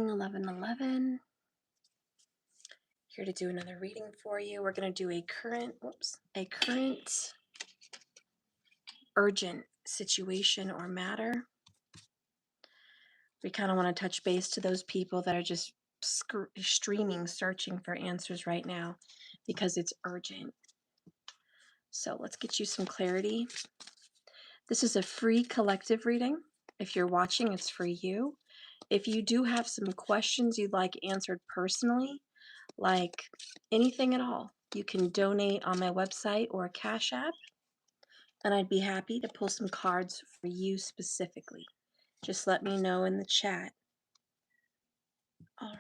1111. Here to do another reading for you. We're going to do a current urgent situation or matter. We kind of want to touch base to those people that are just streaming, searching for answers right now because it's urgent. So let's get you some clarity. This is a free collective reading. If you're watching, it's for you. If you do have some questions you'd like answered personally, like anything at all, you can donate on my website or Cash App, and I'd be happy to pull some cards for you specifically. Just let me know in the chat. All right.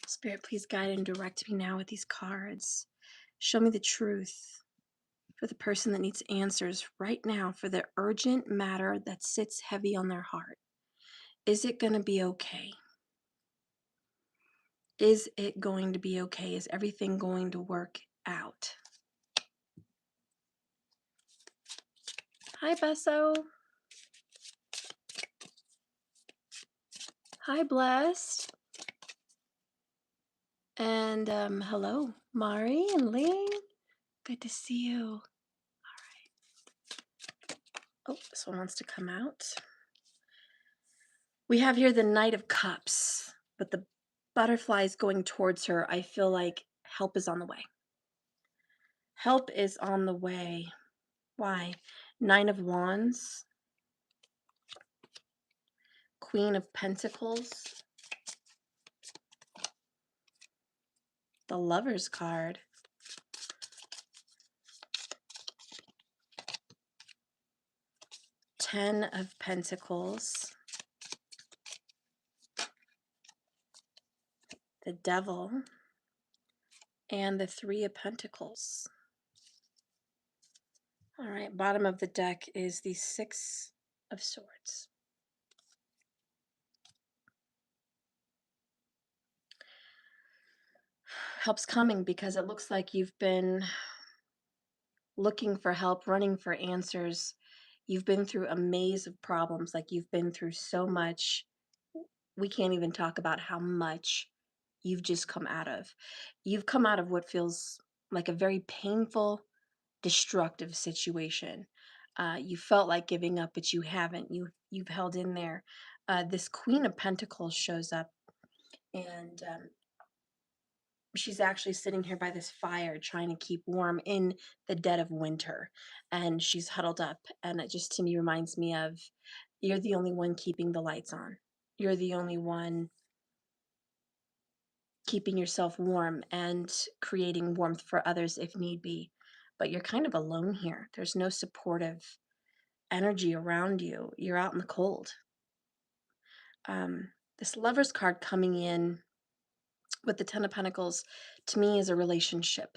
Spirit, please guide and direct me now with these cards. Show me the truth for the person that needs answers right now for the urgent matter that sits heavy on their heart. Is it going to be okay? Is it going to be okay? Is everything going to work out? Hi, Besso. Hi, Blessed. And hello, Mari and Ling. Good to see you. All right. Oh, this one wants to come out. We have here the Knight of Cups, but the butterfly is going towards her. I feel like help is on the way. Help is on the way. Why? Nine of Wands. Queen of Pentacles. The Lover's card. Ten of Pentacles. The Devil. And the Three of Pentacles. All right, bottom of the deck is the Six of Swords. Help's coming because it looks like you've been looking for help, running for answers. You've been through a maze of problems, like you've been through so much. We can't even talk about how much you've just come out of. You've come out of what feels like a very painful, destructive situation. You felt like giving up, but you haven't. You've held in there. This Queen of Pentacles shows up, and she's actually sitting here by this fire trying to keep warm in the dead of winter, and she's huddled up, and it just to me reminds me of, you're the only one keeping the lights on. You're the only one keeping yourself warm and creating warmth for others if need be, but you're kind of alone here. There's no supportive energy around you. You're out in the cold. This Lover's card coming in with the Ten of Pentacles to me is a relationship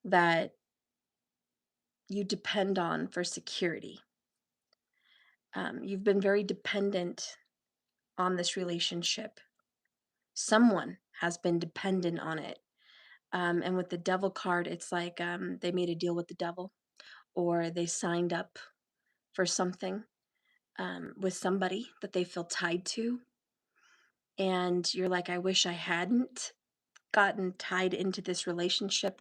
that you depend on for security. You've been very dependent on this relationship. Someone has been dependent on it. And with the Devil card, it's like they made a deal with the devil, or they signed up for something with somebody that they feel tied to. And you're like, I wish I hadn't gotten tied into this relationship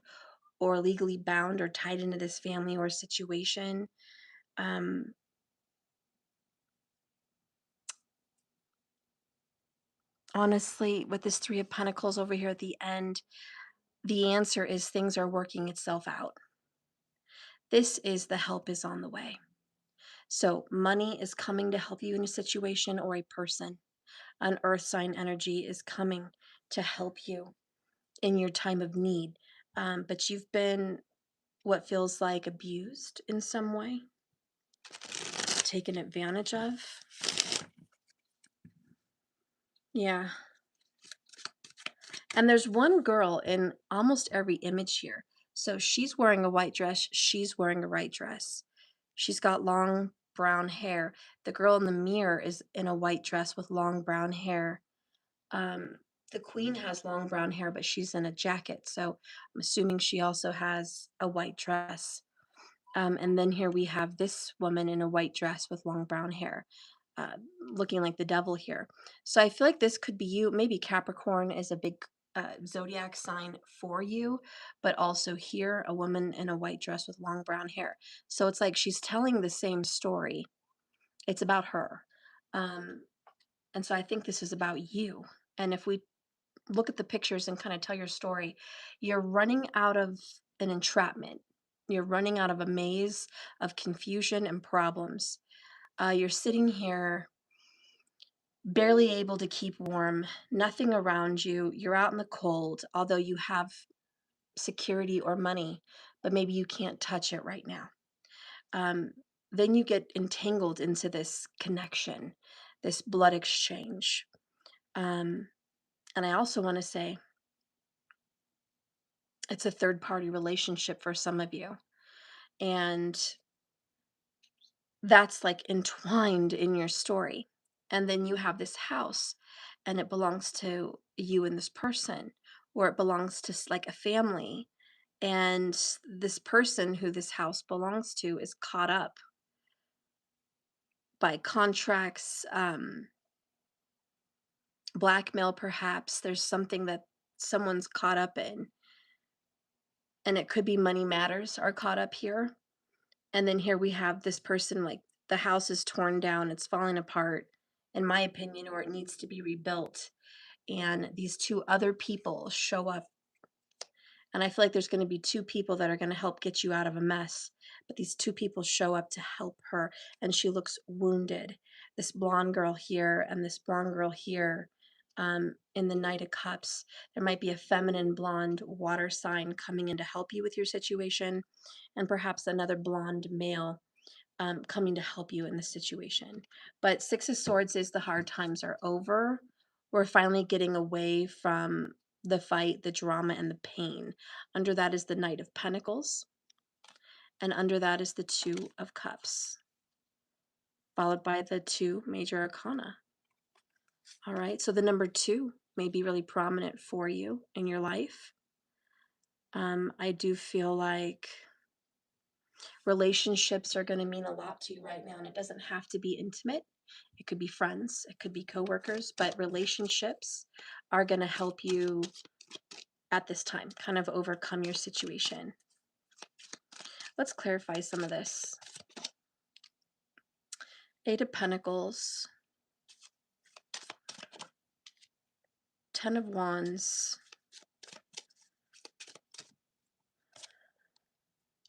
or legally bound or tied into this family or situation. Honestly, with this Three of Pentacles over here at the end, the answer is things are working itself out. This is the help is on the way. So money is coming to help you in a situation, or a person. An earth sign energy is coming to help you in your time of need. But you've been what feels like abused in some way, taken advantage of. Yeah. And there's one girl in almost every image here. So she's wearing a white dress. She's wearing a white dress. She's got long brown hair. The girl in the mirror is in a white dress with long brown hair. The queen has long brown hair, but she's in a jacket. So I'm assuming she also has a white dress. And then here we have this woman in a white dress with long brown hair, uh, looking like the devil here. So I feel like this could be you. Maybe Capricorn is a big zodiac sign for you, but also here, a woman in a white dress with long brown hair. So it's like she's telling the same story. It's about her. Um, and so I think this is about you. And if we look at the pictures and kind of tell your story, you're running out of an entrapment. You're running out of a maze of confusion and problems. You're sitting here barely able to keep warm, nothing around you. You're out in the cold, although you have security or money, but maybe you can't touch it right now. Um, then you get entangled into this connection, this blood exchange. Um, and I also want to say it's a third party relationship for some of you. And that's like entwined in your story. And then you have this house and it belongs to you and this person, or it belongs to like a family. And this person who this house belongs to is caught up by contracts, blackmail, perhaps. There's something that someone's caught up in. And it could be money matters are caught up here. And then here we have this person, like the house is torn down, it's falling apart, in my opinion, or it needs to be rebuilt. And these two other people show up. And I feel like there's going to be two people that are going to help get you out of a mess. But these two people show up to help her, and she looks wounded. This blonde girl here and this blonde girl here. In the Knight of Cups, there might be a feminine blonde water sign coming in to help you with your situation, and perhaps another blonde male coming to help you in this situation. But Six of Swords is the hard times are over. We're finally getting away from the fight, the drama, and the pain. Under that is the Knight of Pentacles, and under that is the Two of Cups, followed by the two major arcana. All right, so the number two may be really prominent for you in your life. I do feel like relationships are going to mean a lot to you right now, and it doesn't have to be intimate. It could be friends, it could be coworkers, but relationships are going to help you at this time kind of overcome your situation. Let's clarify some of this. Eight of Pentacles, Ten of Wands,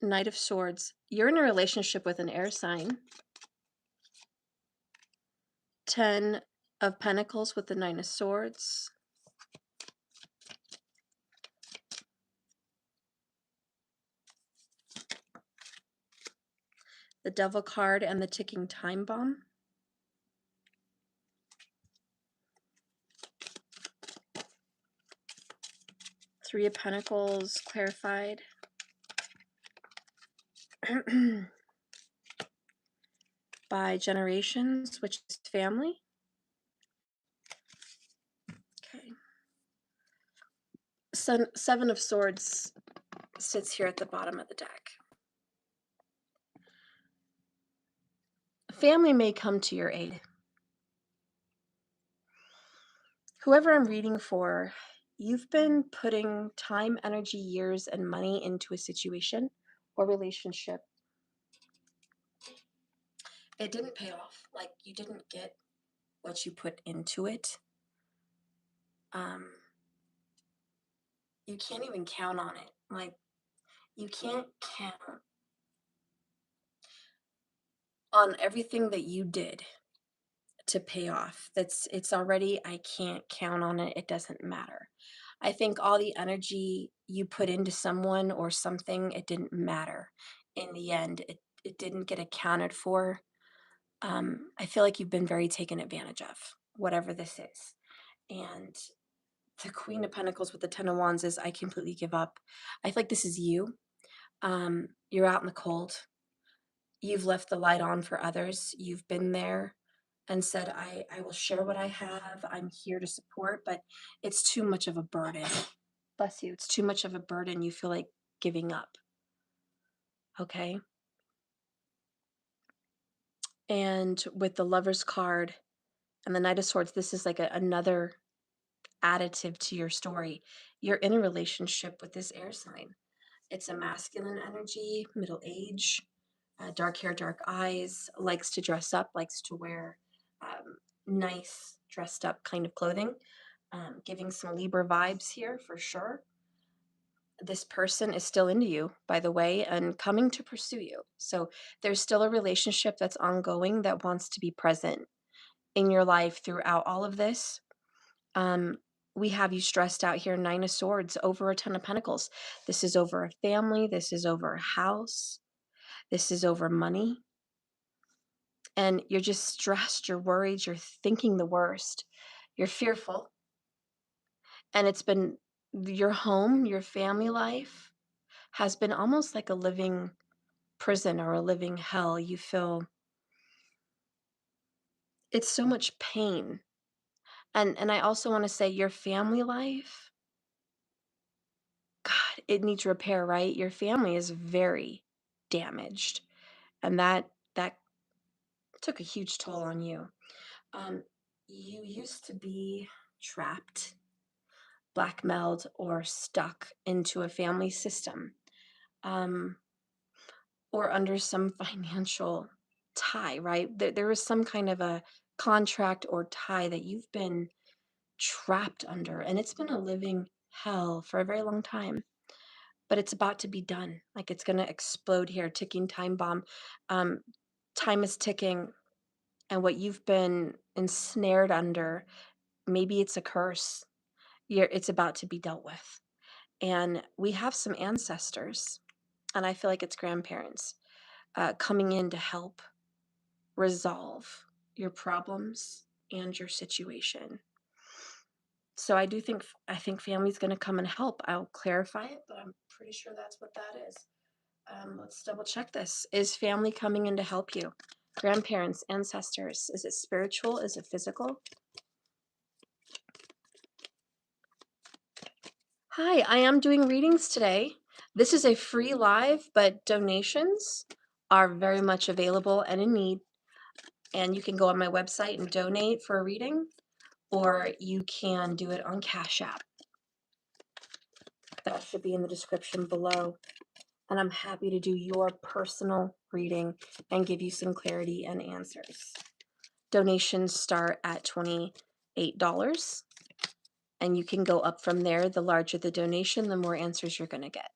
Knight of Swords. You're in a relationship with an air sign. Ten of Pentacles with the Nine of Swords. The Devil card and the ticking time bomb. Three of Pentacles clarified. By generations, which is family. Okay. Seven of Swords sits here at the bottom of the deck. Family may come to your aid. Whoever I'm reading for, you've been putting time, energy, years, and money into a situation or relationship. It didn't pay off. Like, you didn't get what you put into it. You can't even count on it. Like, you can't count on everything that you did to pay off. It's already, I can't count on it. It doesn't matter. I think all the energy you put into someone or something, it didn't matter. In the end, it didn't get accounted for. I feel like you've been very taken advantage of, whatever this is. And the Queen of Pentacles with the Ten of Wands is I completely give up. I feel like this is you. You're out in the cold. You've left the light on for others. You've been there and said, I will share what I have. I'm here to support, but it's too much of a burden. Bless you. It's too much of a burden. You feel like giving up. Okay. And with the Lover's card and the Knight of Swords, this is like another additive to your story. You're in a relationship with this air sign. It's a masculine energy, middle age, dark hair, dark eyes, likes to dress up, likes to wear nice dressed up kind of clothing. Giving some Libra vibes here for sure. This person is still into you, by the way, and coming to pursue you. So there's still a relationship that's ongoing that wants to be present in your life throughout all of this. Um, we have you stressed out here, Nine of Swords, over a Ten of Pentacles. This is over a family. This is over a house. This is over money. And you're just stressed. You're worried. You're thinking the worst. You're fearful. And it's been your home, your family life has been almost like a living prison or a living hell. You feel it's so much pain. And I also want to say your family life, God, it needs repair, right? Your family is very damaged. And that took a huge toll on you. Um, you used to be trapped, blackmailed, or stuck into a family system, um, or under some financial tie, right? There was some kind of a contract or tie that you've been trapped under, and it's been a living hell for a very long time. But it's about to be done. Like it's going to explode here, ticking time bomb. Um, time is ticking, and what you've been ensnared under, maybe it's a curse. It's about to be dealt with. And we have some ancestors, and I feel like it's grandparents coming in to help resolve your problems and your situation. So I think family's going to come and help. I'll clarify it, but I'm pretty sure that's what that is. Let's double check this. Is family coming in to help you? Grandparents, ancestors. Is it spiritual? Is it physical? Hi, I am doing readings today. This is a free live, but donations are very much available and in need. And you can go on my website and donate for a reading, or you can do it on Cash App. That should be in the description below. And I'm happy to do your personal reading and give you some clarity and answers. Donations start at $28, and you can go up from there. The larger the donation, the more answers you're going to get.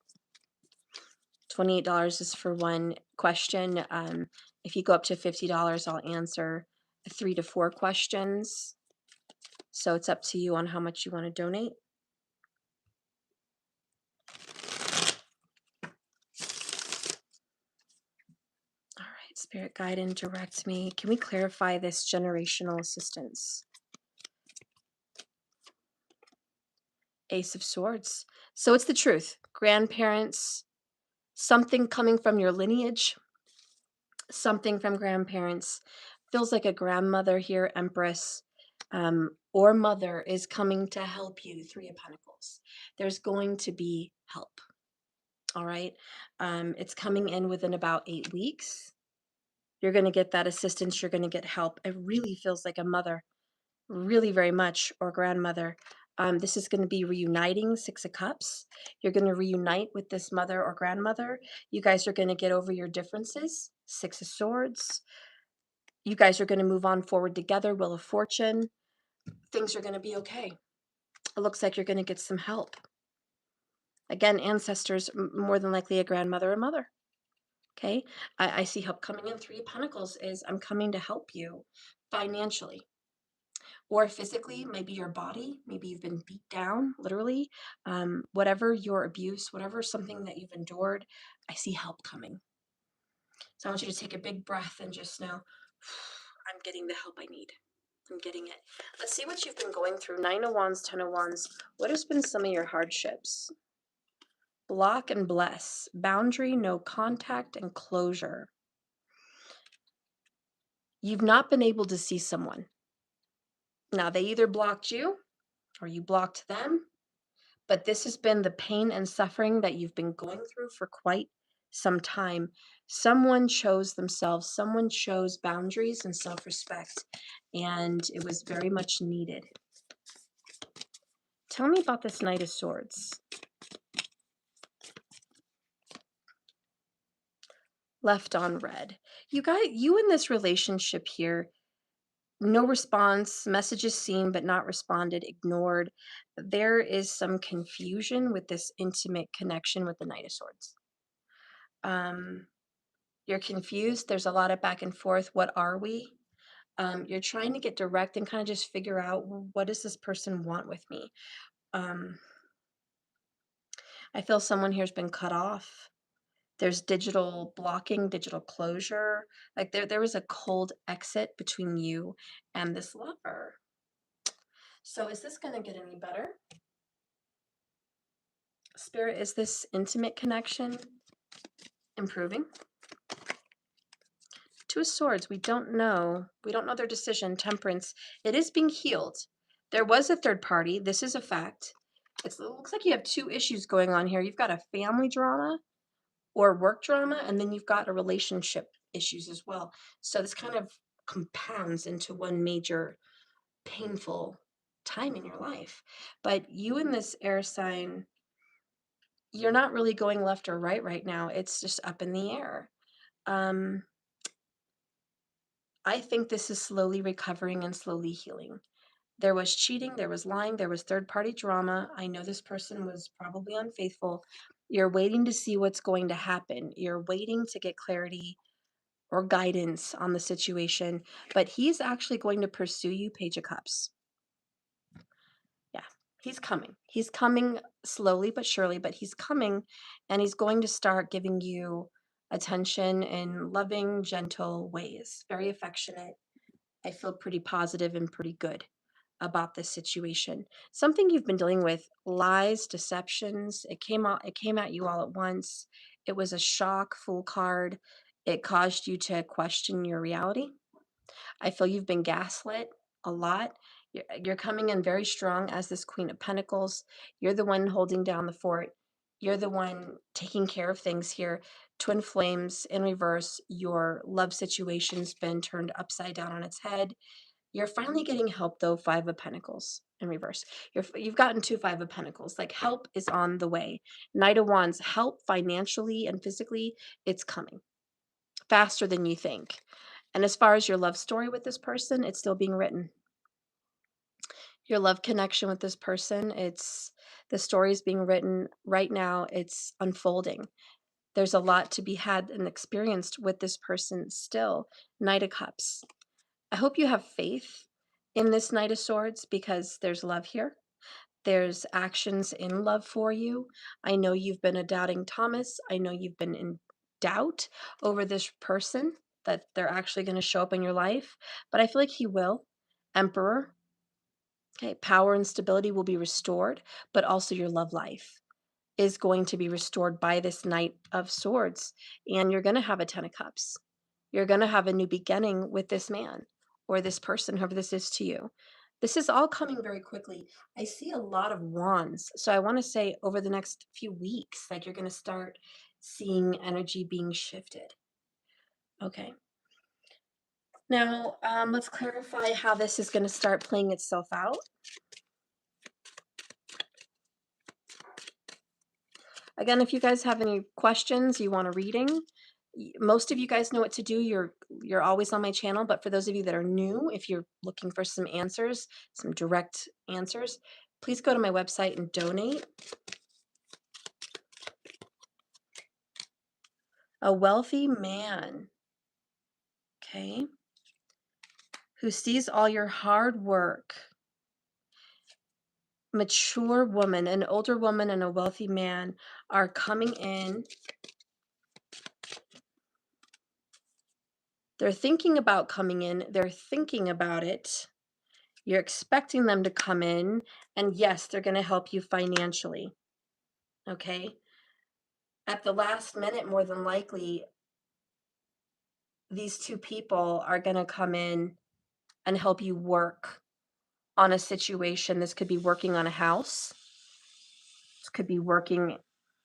$28 is for one question. If you go up to $50, I'll answer 3 to 4 questions. So it's up to you on how much you want to donate. All right, Spirit Guide and direct me. Can we clarify this generational assistance? Ace of Swords. So it's the truth. Grandparents, something coming from your lineage, something from grandparents. Feels like a grandmother here, Empress, or mother is coming to help you. Three of Pentacles. There's going to be help. All right. It's coming in within about 8 weeks. You're going to get that assistance. You're going to get help. It really feels like a mother, really very much, or grandmother. This is going to be reuniting, Six of Cups. You're going to reunite with this mother or grandmother. You guys are going to get over your differences. Six of Swords. You guys are going to move on forward together. Wheel of Fortune. Things are going to be okay. It looks like you're going to get some help. Again, ancestors, more than likely a grandmother or mother. Okay, I see help coming in. Three of Pentacles is I'm coming to help you financially or physically, maybe your body, maybe you've been beat down, literally, whatever your abuse, whatever something that you've endured, I see help coming. So I want you to take a big breath and just know, I'm getting the help I need. I'm getting it. Let's see what you've been going through. Nine of Wands, Ten of Wands. What has been some of your hardships? Block and bless. Boundary, no contact, and closure. You've not been able to see someone. Now, they either blocked you or you blocked them, but this has been the pain and suffering that you've been going through for quite some time. Someone chose themselves, someone chose boundaries and self-respect, and it was very much needed. Tell me about this Knight of Swords. Left on red. You in this relationship here, no response, messages seen but not responded, ignored. There is some confusion with this intimate connection with the Knight of Swords. Um, you're confused. There's a lot of back and forth. What are we? You're trying to get direct and kind of just figure out, what does this person want with me? Um, I feel someone here's been cut off. There's digital blocking, digital closure. Like there was a cold exit between you and this lover. So is this going to get any better? Spirit, is this intimate connection improving? Two of Swords, we don't know. We don't know their decision. Temperance, it is being healed. There was a third party. This is a fact. It looks like you have two issues going on here. You've got a family drama or work drama, and then you've got a relationship issues as well. So this kind of compounds into one major painful time in your life. But you in this air sign, you're not really going left or right now. It's just up in the air. Um, I think this is slowly recovering and slowly healing. There was cheating, there was lying, there was third party drama. I know this person was probably unfaithful. You're waiting to see what's going to happen. You're waiting to get clarity or guidance on the situation, but he's actually going to pursue you, Page of Cups. Yeah, he's coming. He's coming slowly but surely, but he's coming, and he's going to start giving you attention in loving, gentle ways, very affectionate. I feel pretty positive and pretty good about this situation. Something you've been dealing with, lies, deceptions, it came at you all at once. It was a shock, full card. It caused you to question your reality. I feel you've been gaslit a lot. You're coming in very strong as this Queen of Pentacles. You're the one holding down the fort. You're the one taking care of things here. Twin flames in reverse. Your love situation's been turned upside down on its head. You're finally getting help though, Five of Pentacles in reverse. You've gotten two Five of Pentacles. Like help is on the way. Knight of Wands, help financially and physically, it's coming faster than you think. And as far as your love story with this person, it's still being written. Your love connection with this person, the story is being written right now. It's unfolding. There's a lot to be had and experienced with this person still. Knight of Cups. I hope you have faith in this Knight of Swords because there's love here. There's actions in love for you. I know you've been a doubting Thomas. I know you've been in doubt over this person, that they're actually going to show up in your life, but I feel like he will. Emperor, okay, power and stability will be restored, but also your love life is going to be restored by this Knight of Swords, and you're going to have a Ten of Cups. You're going to have a new beginning with this man or this person, whoever this is to you. This is all coming very quickly. I see a lot of wands. So I want to say over the next few weeks, like you're going to start seeing energy being shifted. Okay. Now, let's clarify how this is going to start playing itself out. Again, if you guys have any questions, you want a reading, most of you guys know what to do. You're always on my channel, but for those of you that are new, if you're looking for some answers, some direct answers, please go to my website and donate. A wealthy man, okay, who sees all your hard work. Mature woman, an older woman and a wealthy man are coming in. They're thinking about coming in. They're thinking about it. You're expecting them to come in, and yes, they're going to help you financially. Okay? At the last minute, more than likely, these two people are going to come in and help you work on a situation. This could be working on a house. This could be working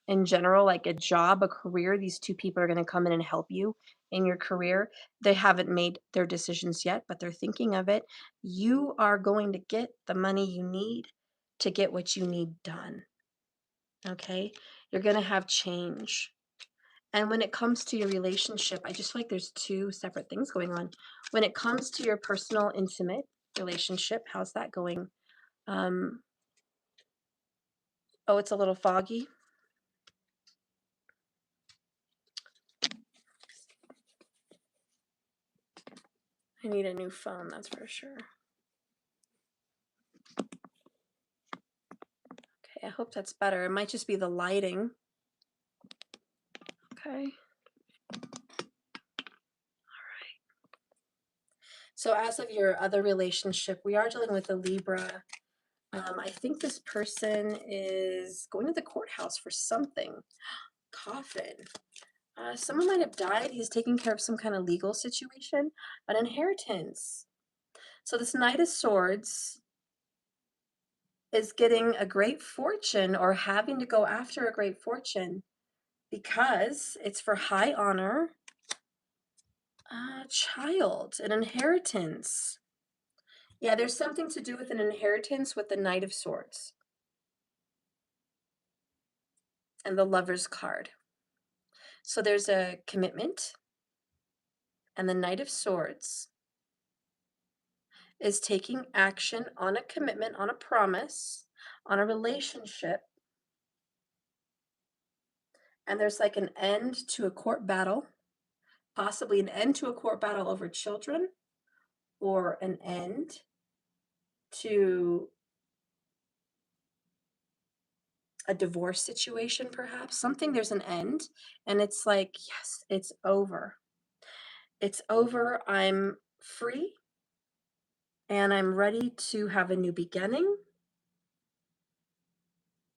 in general, like a job, a career, these two people are going to come in and help you in your career. They haven't made their decisions yet, but they're thinking of it. You are going to get the money you need to get what you need done. Okay? You're going to have change. And when it comes to your relationship, I just feel like there's two separate things going on. When it comes to your personal, intimate relationship, how's that going? Um, oh, it's a little foggy. I need a new phone, that's for sure. Okay, I hope that's better. It might just be the lighting. Okay. So as of your other relationship, we are dealing with a Libra. I think this person is going to the courthouse for something. Coffin. Someone might have died. He's taking care of some kind of legal situation, an inheritance. So this Knight of Swords is getting a great fortune or having to go after a great fortune because it's for high honor. Child, an inheritance. Yeah, there's something to do with an inheritance with the Knight of Swords and the Lover's card. So there's a commitment, and the Knight of Swords is taking action on a commitment, on a promise, on a relationship. And there's like an end to a court battle, possibly an end to a court battle over children, or an end to a divorce situation, perhaps. Something, there's an end, and it's like, yes, it's over. It's over. I'm free and I'm ready to have a new beginning.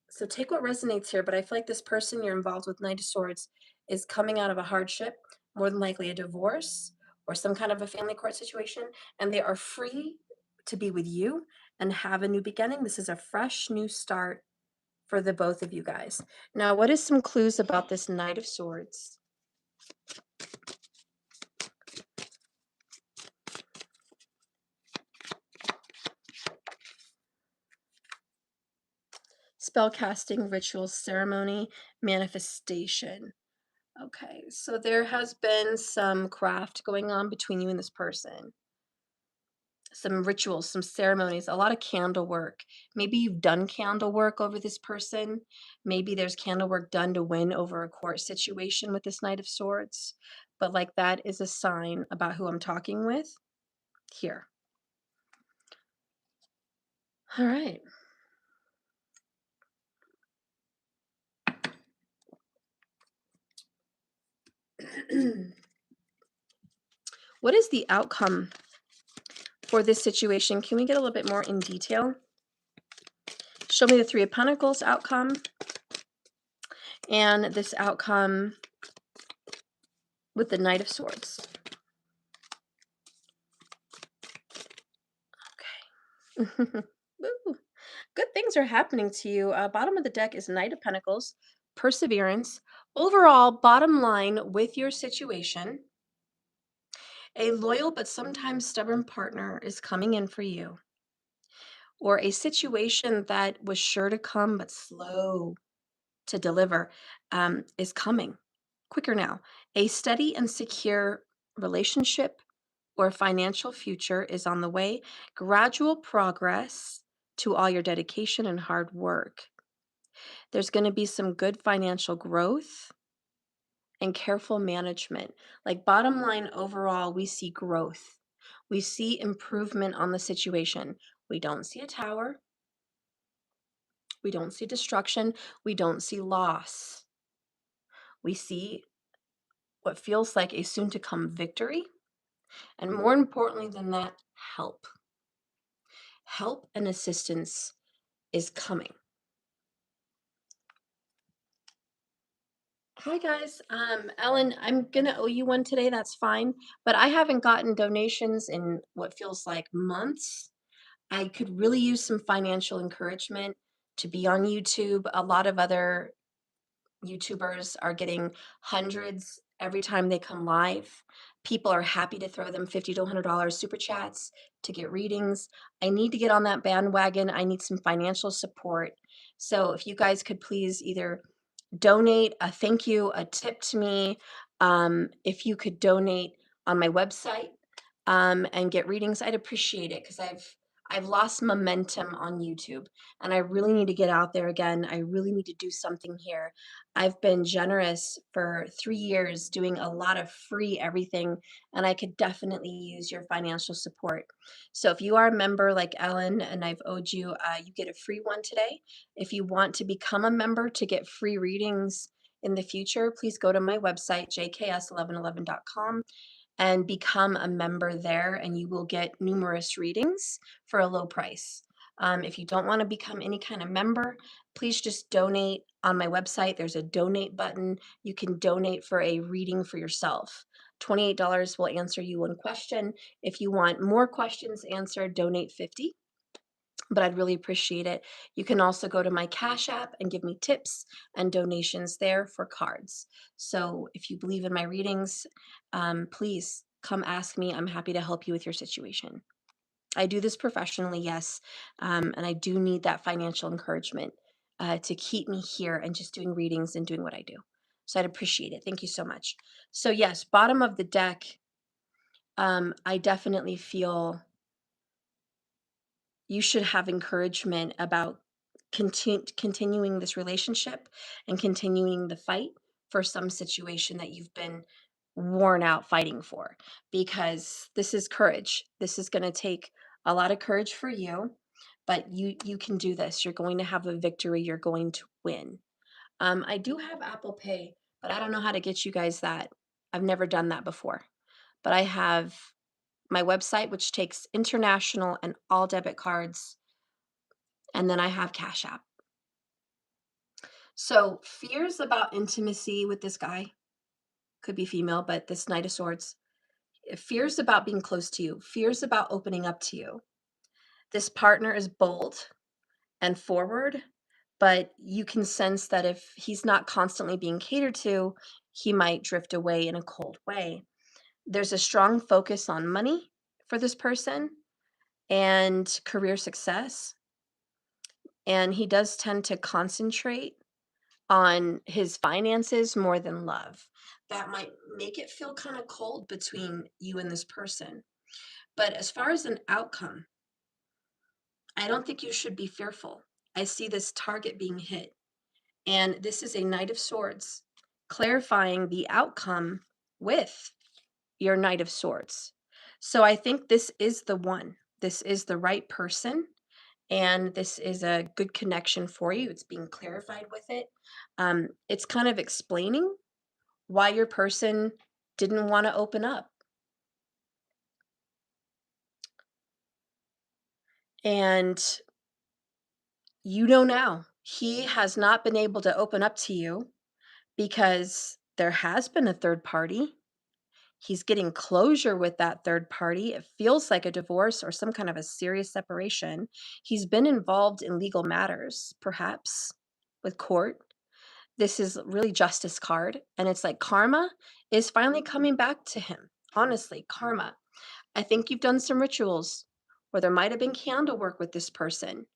So take what resonates here, but I feel like this person you're involved with, Knight of Swords, is coming out of a hardship, more than likely a divorce or some kind of a family court situation, and they are free to be with you and have a new beginning. This is a fresh new start for the both of you guys. Now, what is some clues about this Knight of Swords? Spell casting, ritual, ceremony, manifestation. Okay, so there has been some craft going on between you and this person. Some rituals, some ceremonies, a lot of candle work. Maybe you've done candle work over this person. Maybe there's candle work done to win over a court situation with this Knight of Swords. But like that is a sign about who I'm talking with here. All right. What is the outcome for this situation? Can we get a little bit more in detail? Show me the Three of Pentacles outcome and this outcome with the Knight of Swords. Okay. Woo. Good things are happening to you. Bottom of the deck is Knight of Pentacles, perseverance. Overall, bottom line with your situation, a loyal but sometimes stubborn partner is coming in for you, or a situation that was sure to come but slow to deliver is coming quicker now. A steady and secure relationship or financial future is on the way. Gradual progress to all your dedication and hard work. There's going to be some good financial growth and careful management. Like, bottom line, overall, we see growth. We see improvement on the situation. We don't see a tower. We don't see destruction. We don't see loss. We see what feels like a soon to come victory. And more importantly than that, help. Help and assistance is coming. Hi guys, Ellen, I'm gonna owe you one today, that's fine, but I haven't gotten donations in what feels like months. I could really use some financial encouragement to be on YouTube. A lot of other YouTubers are getting hundreds every time they come live. People are happy to throw them $50 to $100 super chats to get readings. I need to get on that bandwagon. I need some financial support. So if you guys could please either donate a thank you, a tip to me, if you could donate on my website, and get readings, I'd appreciate it because I've lost momentum on YouTube and I really need to get out there again. I really need to do something here. I've been generous for 3 years doing a lot of free everything, and I could definitely use your financial support. So if you are a member like Ellen and I've owed you, you get a free one today. If you want to become a member to get free readings in the future, please go to my website, jks1111.com, and become a member there, and you will get numerous readings for a low price. If you don't want to become any kind of member, please just donate on my website. There's a donate button. You can donate for a reading for yourself. $28 will answer you one question. If you want more questions answered, donate 50, but I'd really appreciate it. You can also go to my Cash App and give me tips and donations there for cards. So if you believe in my readings, please come ask me. I'm happy to help you with your situation. I do this professionally, yes, and I do need that financial encouragement to keep me here and just doing readings and doing what I do. So I'd appreciate it. Thank you so much. So yes, bottom of the deck, I definitely feel you should have encouragement about continuing this relationship and continuing the fight for some situation that you've been worn out fighting for, because this is courage. This is going to take a lot of courage for you, but you can do this. You're going to have a victory. You're going to win. I do have Apple Pay, but I don't know how to get you guys that. I've never done that before, but I have my website, which takes international and all debit cards, and then I have Cash App. So, fears about intimacy with this guy, could be female, but this Knight of Swords, fears about being close to you, fears about opening up to you. This partner is bold and forward, but you can sense that if he's not constantly being catered to, he might drift away in a cold way. There's a strong focus on money for this person and career success, and he does tend to concentrate on his finances more than love. That might make it feel kind of cold between you and this person. But as far as an outcome, I don't think you should be fearful. I see this target being hit, and this is a Knight of Swords, clarifying the outcome with your Knight of Swords. So I think this is the one. This is the right person, and this is a good connection for you. It's being clarified with it. It's kind of explaining why your person didn't want to open up. And you know now, he has not been able to open up to you because there has been a third party. He's getting closure with that third party. It feels like a divorce or some kind of a serious separation. He's been involved in legal matters, perhaps with court. This is really justice card. And it's like karma is finally coming back to him. Honestly, karma. I think you've done some rituals, or there might have been candle work with this person.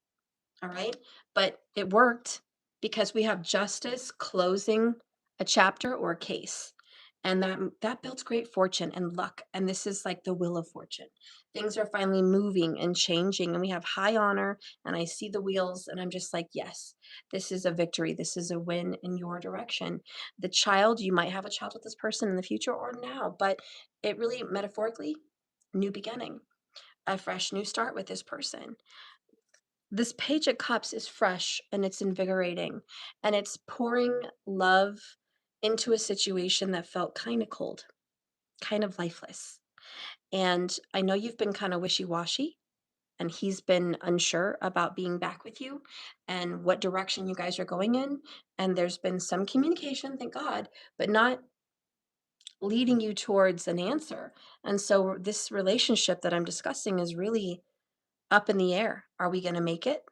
All right. But it worked because we have justice closing a chapter or a case. And that builds great fortune and luck. And this is like the wheel of fortune. Things are finally moving and changing, and we have high honor. And I see the wheels, and I'm just like, yes, this is a victory. This is a win in your direction. The child, you might have a child with this person in the future or now, but it really metaphorically, new beginning, a fresh new start with this person. This Page of Cups is fresh and it's invigorating, and it's pouring love into a situation that felt kind of cold, kind of lifeless. And I know you've been kind of wishy-washy, and he's been unsure about being back with you and what direction you guys are going in. And there's been some communication, thank God, but not leading you towards an answer. And so this relationship that I'm discussing is really up in the air. Are we going to make it?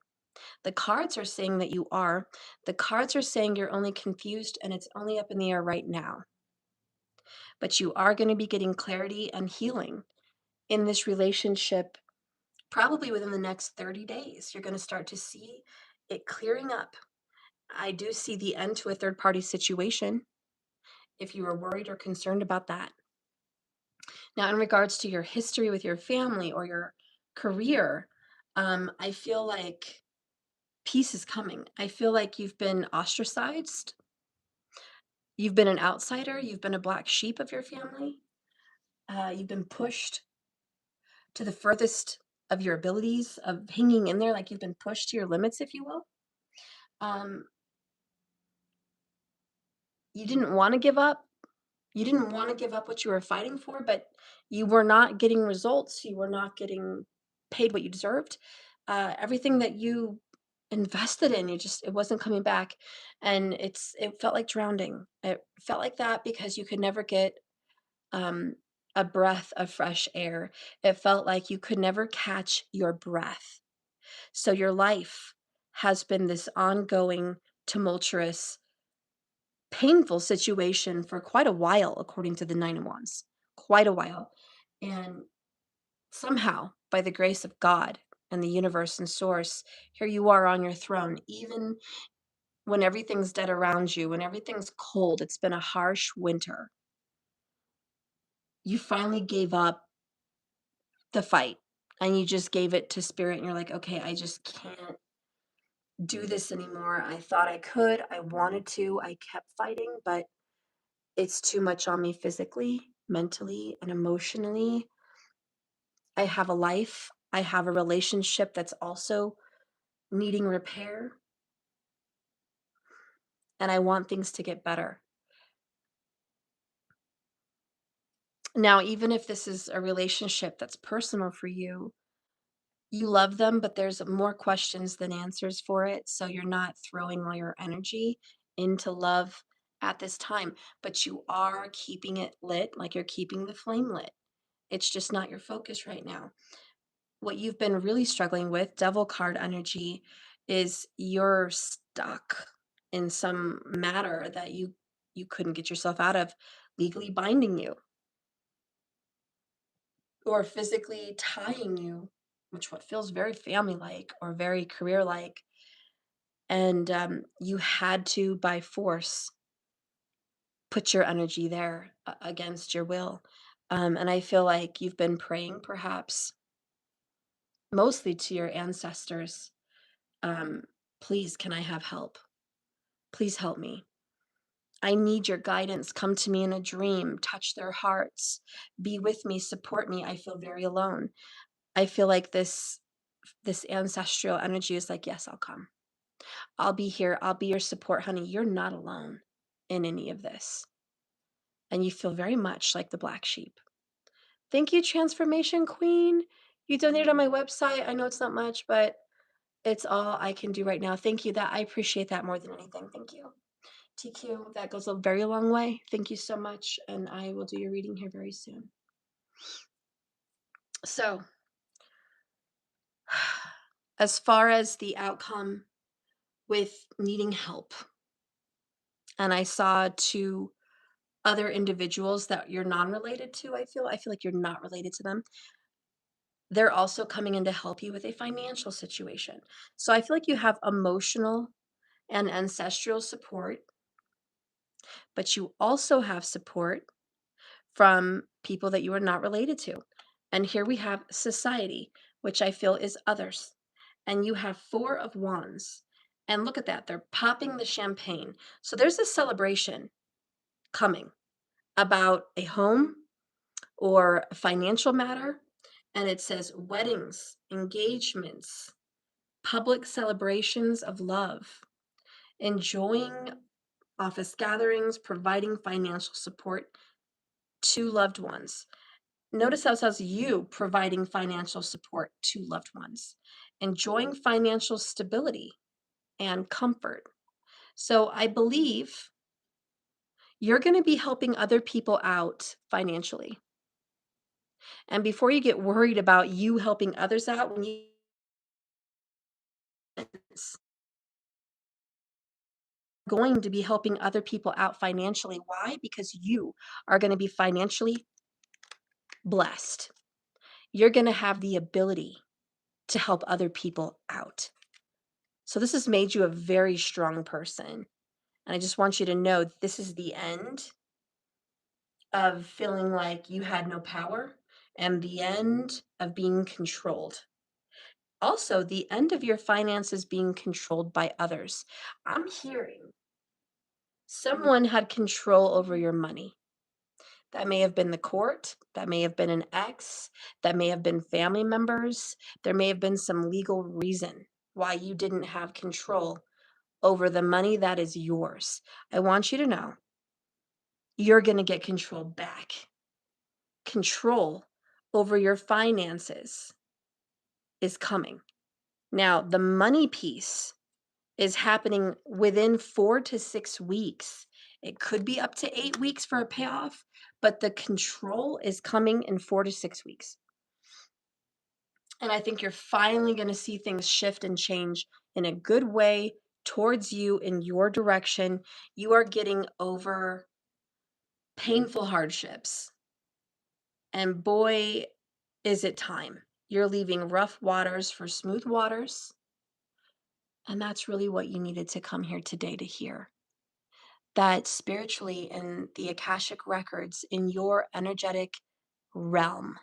The cards are saying that you are. The cards are saying you're only confused and it's only up in the air right now. But you are going to be getting clarity and healing in this relationship probably within the next 30 days. You're going to start to see it clearing up. I do see the end to a third party situation if you are worried or concerned about that. Now, in regards to your history with your family or your career, I feel like peace is coming. I feel like you've been ostracized. You've been an outsider. You've been a black sheep of your family. You've been pushed to the furthest of your abilities of hanging in there, like you've been pushed to your limits, if you will. Um, you didn't want to give up. You didn't want to give up what you were fighting for, but you were not getting results. You were not getting paid what you deserved. Everything that you invested in, it wasn't coming back, and it felt like drowning. It felt like that because you could never get um, a breath of fresh air. It felt like you could never catch your breath. So your life has been this ongoing, tumultuous, painful situation for quite a while, according to the Nine of Wands. Quite a while. And somehow, by the grace of God and the universe and source, here you are on your throne, even when everything's dead around you, when everything's cold. It's been a harsh winter. You finally gave up the fight and you just gave it to spirit and you're like, okay, I just can't do this anymore. I thought I could, I wanted to, I kept fighting, but it's too much on me physically, mentally, and emotionally. I have a life, I have a relationship that's also needing repair, and I want things to get better. Now, even if this is a relationship that's personal for you, you love them, but there's more questions than answers for it. So you're not throwing all your energy into love at this time, but you are keeping it lit, like you're keeping the flame lit. It's just not your focus right now. What you've been really struggling with, devil card energy, is you're stuck in some matter that you couldn't get yourself out of, legally binding you or physically tying you, which what feels very family like or very career like, and you had to by force put your energy there against your will. And I feel like you've been praying perhaps mostly to your ancestors. um, Please, can I have help? Please help me. I need your guidance. Come to me in a dream, touch their hearts, be with me, support me. I feel very alone. I feel like this ancestral energy is like, yes, I'll come. I'll be here. I'll be your support, honey. You're not alone in any of this. And you feel very much like the black sheep. Thank you, Transformation Queen. You donated on my website. I know it's not much, but it's all I can do right now. Thank you. That I appreciate that more than anything. Thank you. TQ, that goes a very long way. Thank you so much. And I will do your reading here very soon. So, as far as the outcome with needing help, and I saw two other individuals that you're non-related to, I feel like you're not related to them. They're also coming in to help you with a financial situation. So I feel like you have emotional and ancestral support, but you also have support from people that you are not related to. And here we have society, which I feel is others. And you have Four of Wands. And look at that, they're popping the champagne. So there's a celebration coming about a home or a financial matter. And it says weddings, engagements, public celebrations of love, enjoying office gatherings, providing financial support to loved ones. Notice how it says you providing financial support to loved ones, enjoying financial stability and comfort. So I believe you're going to be helping other people out financially. And before you get worried about you helping others out, when you going to be helping other people out financially. Why? Because you are going to be financially blessed. You're going to have the ability to help other people out. So this has made you a very strong person. And I just want you to know this is the end of feeling like you had no power and the end of being controlled. Also, the end of your finances being controlled by others. I'm hearing someone had control over your money. That may have been the court, that may have been an ex, that may have been family members. There may have been some legal reason why you didn't have control over the money that is yours. I want you to know you're going to get control back. Control over your finances is coming. Now, the money piece is happening within 4 to 6 weeks. It could be up to 8 weeks for a payoff, but the control is coming in 4 to 6 weeks. And I think you're finally going to see things shift and change in a good way towards you in your direction. You are getting over painful hardships. And boy, is it time. You're leaving rough waters for smooth waters. And that's really what you needed to come here today to hear. That spiritually in the Akashic records, in your energetic realm,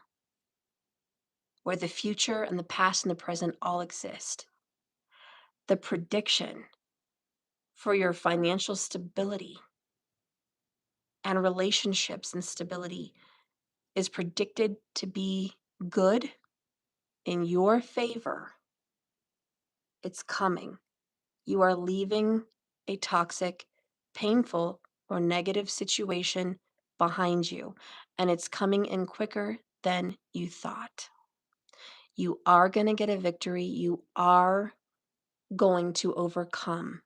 where the future and the past and the present all exist, the prediction for your financial stability and relationships and stability is predicted to be good in your favor. It's coming. You are leaving a toxic, painful, or negative situation behind you, and it's coming in quicker than you thought. You are going to get a victory. You are going to overcome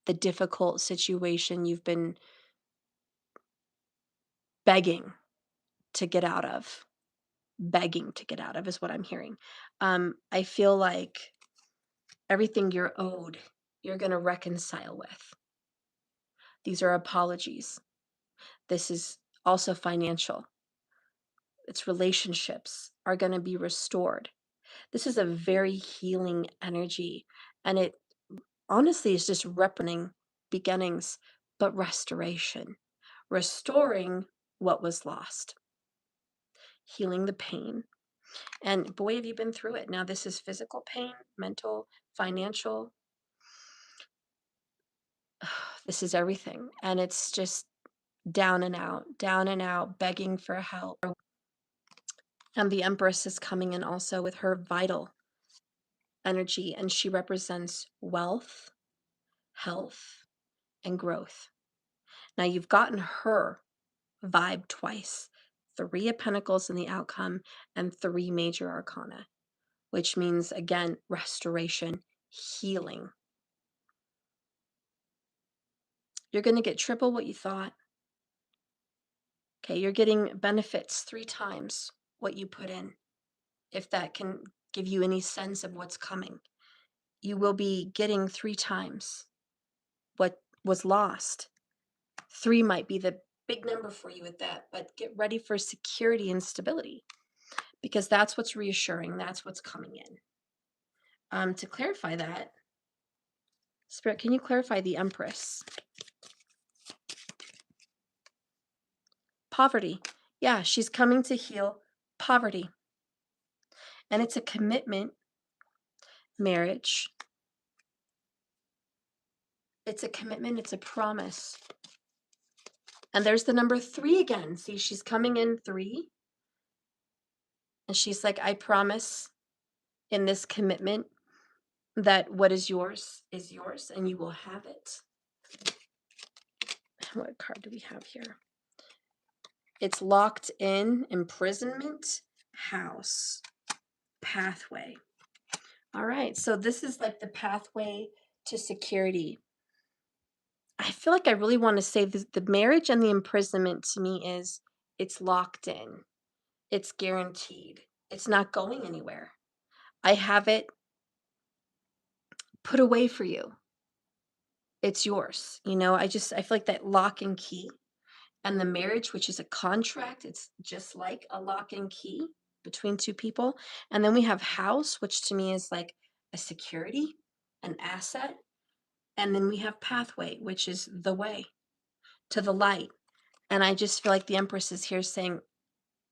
the difficult situation you've been begging to get out of. Begging to get out of is what I'm hearing. I feel like everything you're owed, you're going to reconcile with. These are apologies. This is also financial. Its relationships are going to be restored. This is a very healing energy, and it honestly is just representing beginnings, but restoration, restoring what was lost, healing the pain. And boy, have you been through it. Now, this is physical pain, mental, financial. This is everything. And it's just down and out, begging for help. And the Empress is coming in also with her vital energy, and she represents wealth, health, and growth. Now, you've gotten her vibe twice, 3 of Pentacles in the outcome and 3 major arcana, which means, again, restoration, healing. You're going to get triple what you thought. Okay, you're getting benefits 3 times what you put in, if that can give you any sense of what's coming. You will be getting 3 times what was lost. 3 might be the big number for you at that, but get ready for security and stability, because that's what's reassuring. That's what's coming in. To clarify that, Spirit, can you clarify the Empress? Poverty. Yeah, she's coming to heal poverty. And it's a commitment, marriage. It's a commitment, it's a promise. And there's the number 3 again. See, she's coming in 3. And she's like, I promise in this commitment that what is yours, and you will have it. What card do we have here? It's locked in, imprisonment, house, pathway. All right, so this is like the pathway to security. I feel like I really want to say the marriage and the imprisonment to me is it's locked in. It's guaranteed. It's not going anywhere. I have it put away for you. It's yours. I feel like that lock and key and the marriage, which is a contract, it's just like a lock and key between two people. And then we have house, which to me is like a security, an asset. And then we have pathway, which is the way to the light. And I just feel like the Empress is here saying,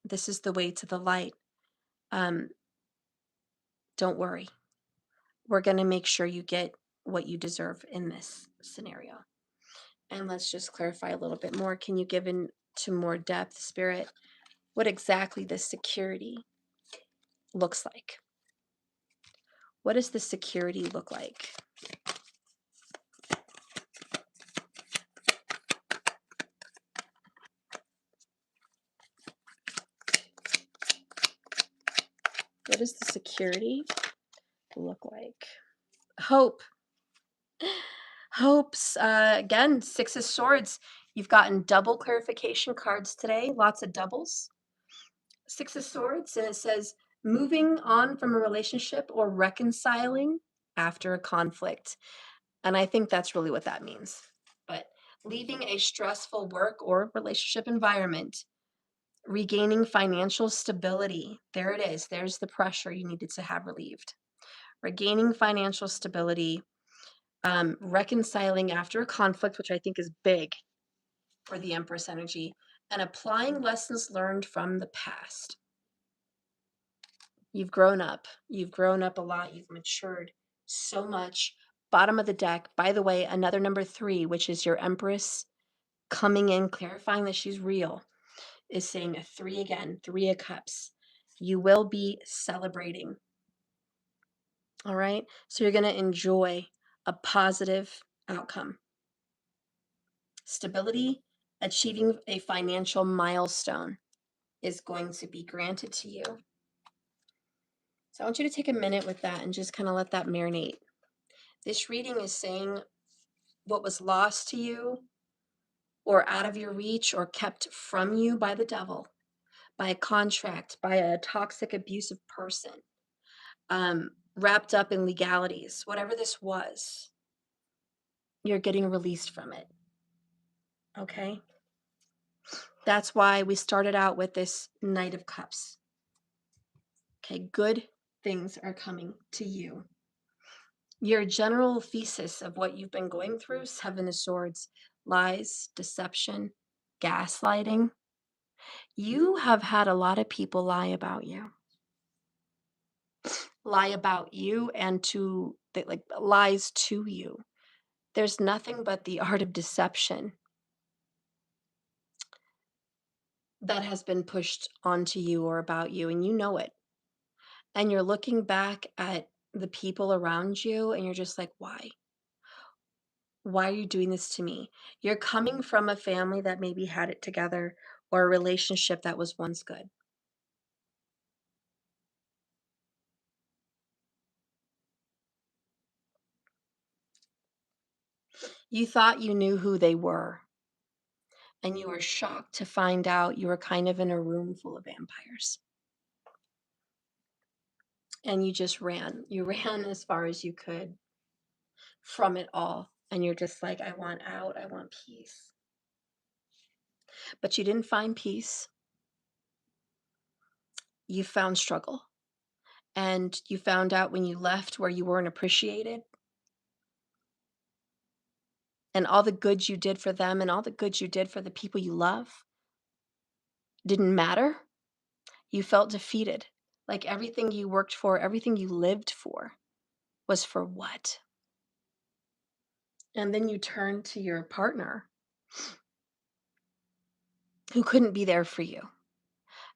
this is the way to the light. Um, don't worry. We're going to make sure you get what you deserve in this scenario. And let's just clarify a little bit more. Can you give into more depth, Spirit, what exactly this security looks like? What does the security look like? What does the security look like? Hope. Hopes. Again, Six of Swords. You've gotten double clarification cards today. Lots of doubles. Six of Swords, and it says moving on from a relationship or reconciling after a conflict. And I think that's really what that means. But leaving a stressful work or relationship environment, regaining financial stability. There it is. There's the pressure you needed to have relieved. Regaining financial stability, reconciling after a conflict, which I think is big for the Empress energy, and applying lessons learned from the past. You've grown up. You've grown up a lot. You've matured so much. Bottom of the deck, by the way, another number 3, which is your Empress coming in, clarifying that she's real, is saying a 3 again, 3 of Cups. You will be celebrating. All right. So you're going to enjoy a positive outcome. Stability, achieving a financial milestone is going to be granted to you. So I want you to take a minute with that and just kind of let that marinate. This reading is saying what was lost to you or out of your reach or kept from you by the devil, by a contract, by a toxic, abusive person, wrapped up in legalities, whatever this was, you're getting released from it. Okay? That's why we started out with this Knight of Cups. Okay, good things are coming to you. Your general thesis of what you've been going through, 7 of Swords, lies, deception, gaslighting. You have had a lot of people lie about you. Lie about you and like lies to you. There's nothing but the art of deception that has been pushed onto you or about you, and you know it. And you're looking back at the people around you and you're just like, why? Why are you doing this to me? You're coming from a family that maybe had it together or a relationship that was once good. You thought you knew who they were, and you were shocked to find out you were kind of in a room full of vampires. And you just ran. You ran as far as you could from it all. And you're just like, I want out. I want peace. But you didn't find peace. You found struggle. And you found out when you left where you weren't appreciated. And all the good you did for them and all the good you did for the people you love didn't matter. You felt defeated. Like everything you worked for, everything you lived for was for what? And then you turn to your partner who couldn't be there for you.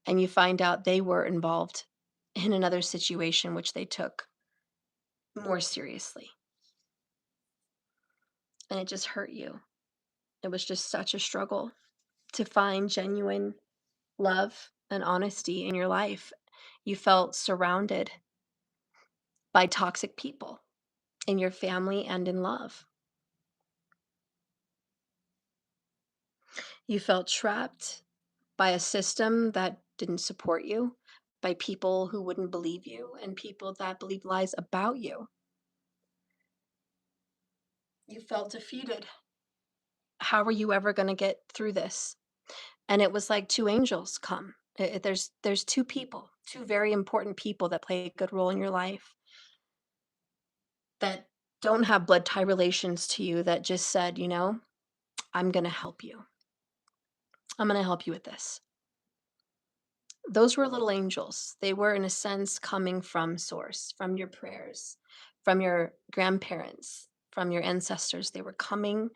And you find out they were involved in another situation which they took more seriously. And it just hurt you. It was just such a struggle to find genuine love and honesty in your life. You felt surrounded by toxic people in your family and in love. You felt trapped by a system that didn't support you, by people who wouldn't believe you, and people that believe lies about you. You felt defeated. How are you ever going to get through this? And it was like two angels come. There's two people, two very important people that play a good role in your life that don't have blood tie relations to you that just said, I'm going to help you. I'm going to help you with this. Those were little angels. They were, in a sense, coming from source, from your prayers, from your grandparents, from your ancestors. They were coming,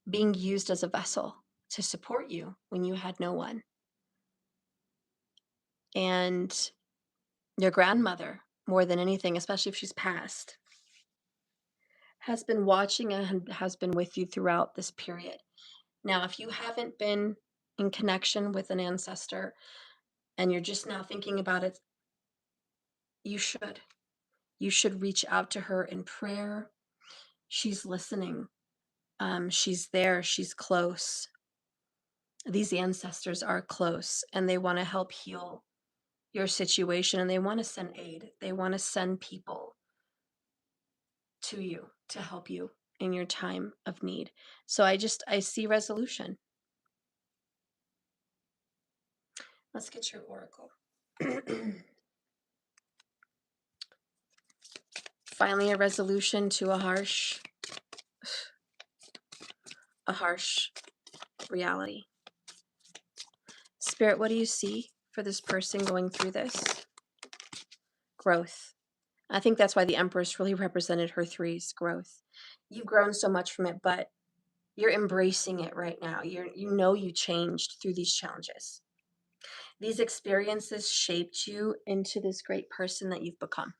being used as a vessel to support you when you had no one. And your grandmother, more than anything, especially if she's passed, has been watching and has been with you throughout this period. Now, if you haven't been in connection with an ancestor and you're just now thinking about it, you should. You should reach out to her in prayer. She's listening. She's there. She's close. These ancestors are close and they want to help heal your situation and they want to send aid. They want to send people to you to help you in your time of need. So I see resolution. Let's get your oracle. Finally, a resolution to a harsh reality. Spirit, what do you see for this person going through this? Growth. I think that's why the Empress really represented her threes, growth. You've grown so much from it, but you're embracing it right now. You changed through these challenges. These experiences shaped you into this great person that you've become.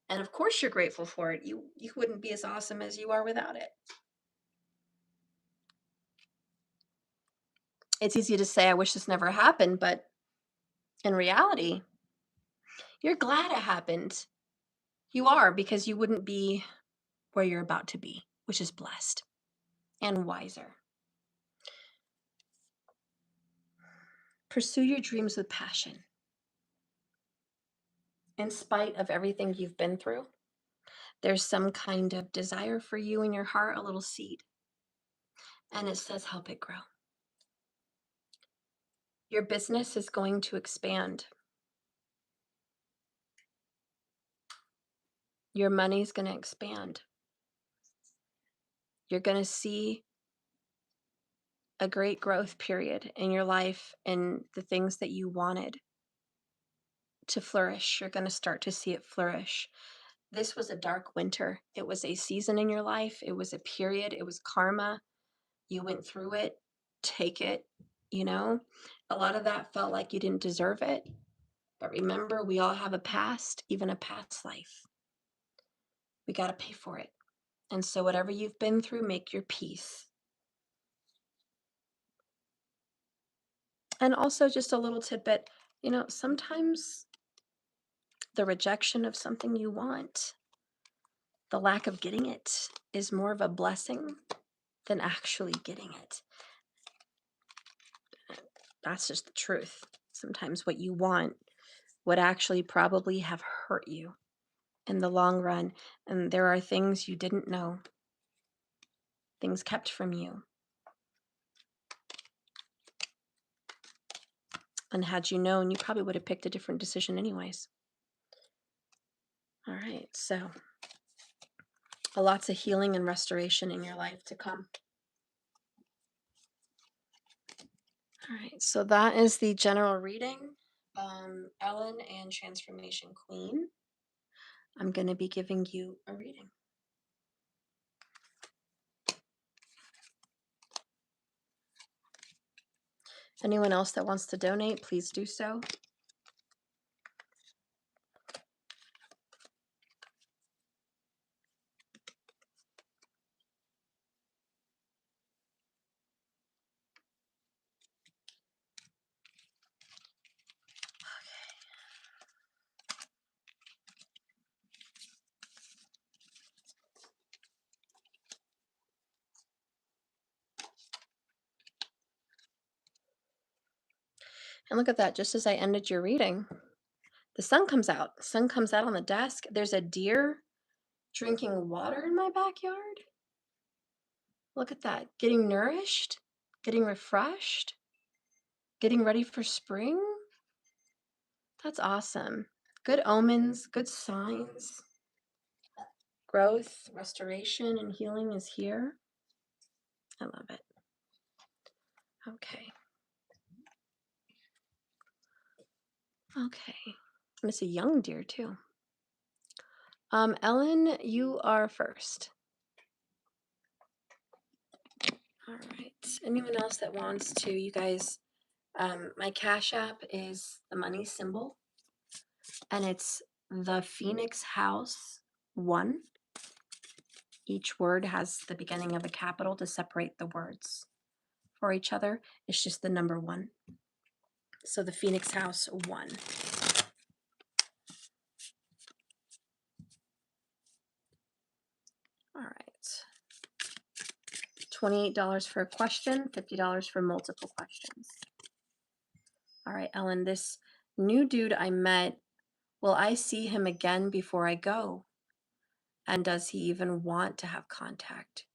And of course you're grateful for it. You wouldn't be as awesome as you are without it. It's easy to say, I wish this never happened, but in reality, you're glad it happened. You are, because you wouldn't be where you're about to be, which is blessed and wiser. Pursue your dreams with passion. In spite of everything you've been through, there's some kind of desire for you in your heart, a little seed. And it says, help it grow. Your business is going to expand. Your money's going to expand. You're going to see a great growth period in your life and the things that you wanted to flourish. You're going to start to see it flourish. This was a dark winter. It was a season in your life. It was a period. It was karma. You went through it. Take it. A lot of that felt like you didn't deserve it. But remember, we all have a past, even a past life. We got to pay for it. And so whatever you've been through, make your peace. And also just a little tidbit, sometimes the rejection of something you want, the lack of getting it, is more of a blessing than actually getting it. That's just the truth. Sometimes what you want would actually probably have hurt you in the long run. And there are things you didn't know, things kept from you. And had you known, you probably would have picked a different decision anyways. All right, so lots of healing and restoration in your life to come. All right, so that is the general reading. Ellen and Transformation Queen, I'm going to be giving you a reading. Anyone else that wants to donate, please do so. And look at that, just as I ended your reading, the sun comes out. The sun comes out on the desk. There's a deer Drinking water in my backyard? Look at that. Getting nourished, getting refreshed, getting ready for spring. That's awesome. Good omens, good signs. Growth, restoration, and healing is here. I love it. Okay. Okay. And it's a young deer too. Ellen, you are first. All right. Anyone else that wants to, you guys, my Cash App is the money symbol, and it's the Phoenix House 1. Each word has the beginning of a capital to separate the words for each other. It's just the number 1. So the Phoenix House 1. All right. $28 for a question, $50 for multiple questions. All right, Ellen, this new dude I met, will I see him again before I go? And does he even want to have contact?